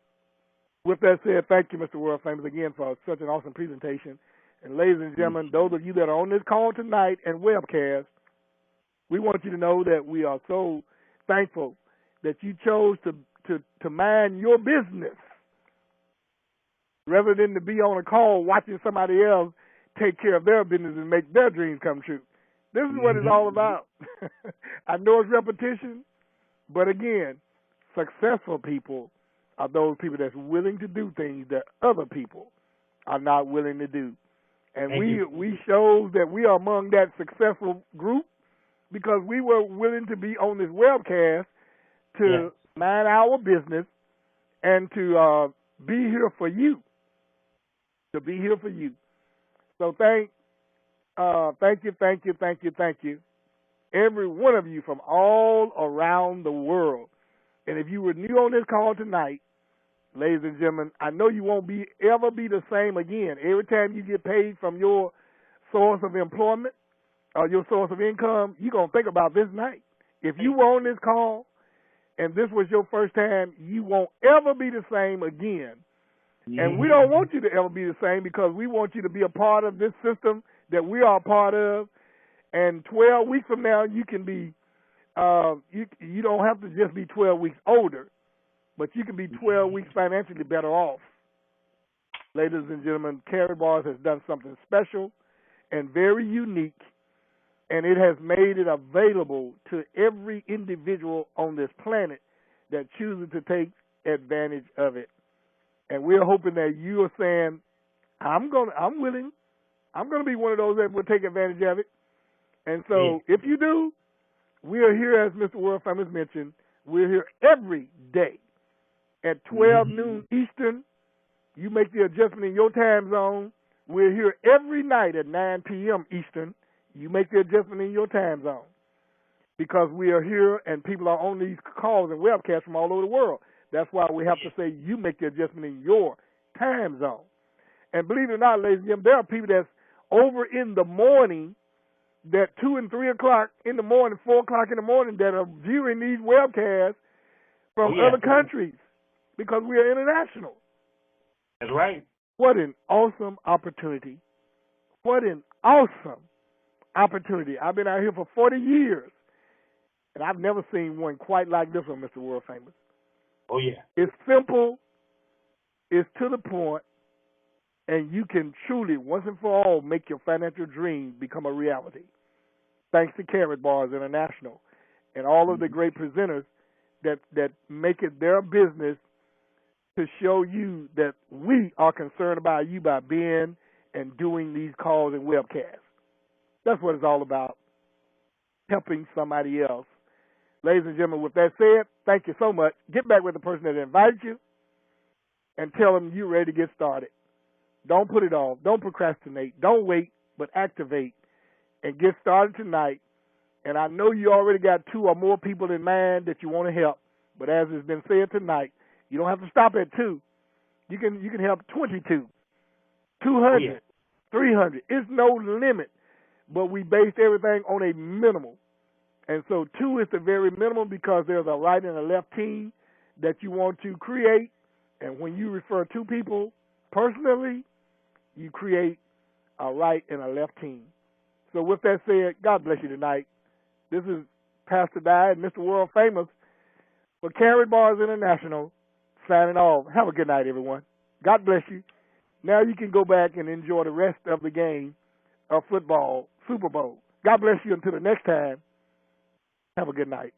with that said, thank you, Mr. World Famous, again for such an awesome presentation. And ladies and gentlemen, those of you that are on this call tonight and webcast, we want you to know that we are so thankful that you chose to mind your business rather than to be on a call watching somebody else take care of their business and make their dreams come true. This is what it's all about. I know it's repetition, but again, successful people are those people that's willing to do things that other people are not willing to do. And we show that we are among that successful group because we were willing to be on this webcast to mind our business and to be here for you. To be here for you. So thank you, every one of you from all around the world. And if you were new on this call tonight, ladies and gentlemen, I know you won't ever be the same again. Every time you get paid from your source of employment or your source of income, you're going to think about this night. If you were on this call and this was your first time, you won't ever be the same again. And we don't want you to ever be the same because we want you to be a part of this system that we are a part of. And 12 weeks from now, you can be, you don't have to just be 12 weeks older, but you can be 12 weeks financially better off. Ladies and gentlemen, Karatbars has done something special and very unique, and it has made it available to every individual on this planet that chooses to take advantage of it. And we're hoping that you are saying, I'm willing. I'm going to be one of those that will take advantage of it. And so if you do, we are here, as Mr. World Famous mentioned, we're here every day at 12 noon Eastern. You make the adjustment in your time zone. We're here every night at 9 p.m. Eastern. You make the adjustment in your time zone because we are here and people are on these calls and webcasts from all over the world. That's why we have to say you make the adjustment in your time zone. And believe it or not, ladies and gentlemen, there are people that's over in the morning, that 2 and 3 o'clock in the morning, 4 o'clock in the morning, that are viewing these webcasts from other countries because we are international. That's right. What an awesome opportunity. What an awesome opportunity. I've been out here for 40 years, and I've never seen one quite like this one, Mr. World Famous. Oh, yeah. It's simple, it's to the point, and you can truly, once and for all, make your financial dreams become a reality. Thanks to Karatbars International and all of the great presenters that make it their business to show you that we are concerned about you by being and doing these calls and webcasts. That's what it's all about, helping somebody else. Ladies and gentlemen, with that said, thank you so much. Get back with the person that invited you and tell them you're ready to get started. Don't put it off. Don't procrastinate. Don't wait, but activate and get started tonight. And I know you already got 2 or more people in mind that you want to help. But as has been said tonight, you don't have to stop at 2. You can help 22, 200, 300. It's no limit. But we based everything on a minimal. And so 2 is the very minimum because there's a right and a left team that you want to create. And when you refer 2 people personally, you create a right and a left team. So with that said, God bless you tonight. This is Pastor Di and Mr. World Famous for Karatbars International signing off. Have a good night, everyone. God bless you. Now you can go back and enjoy the rest of the game of football, Super Bowl. God bless you until the next time. Have a good night.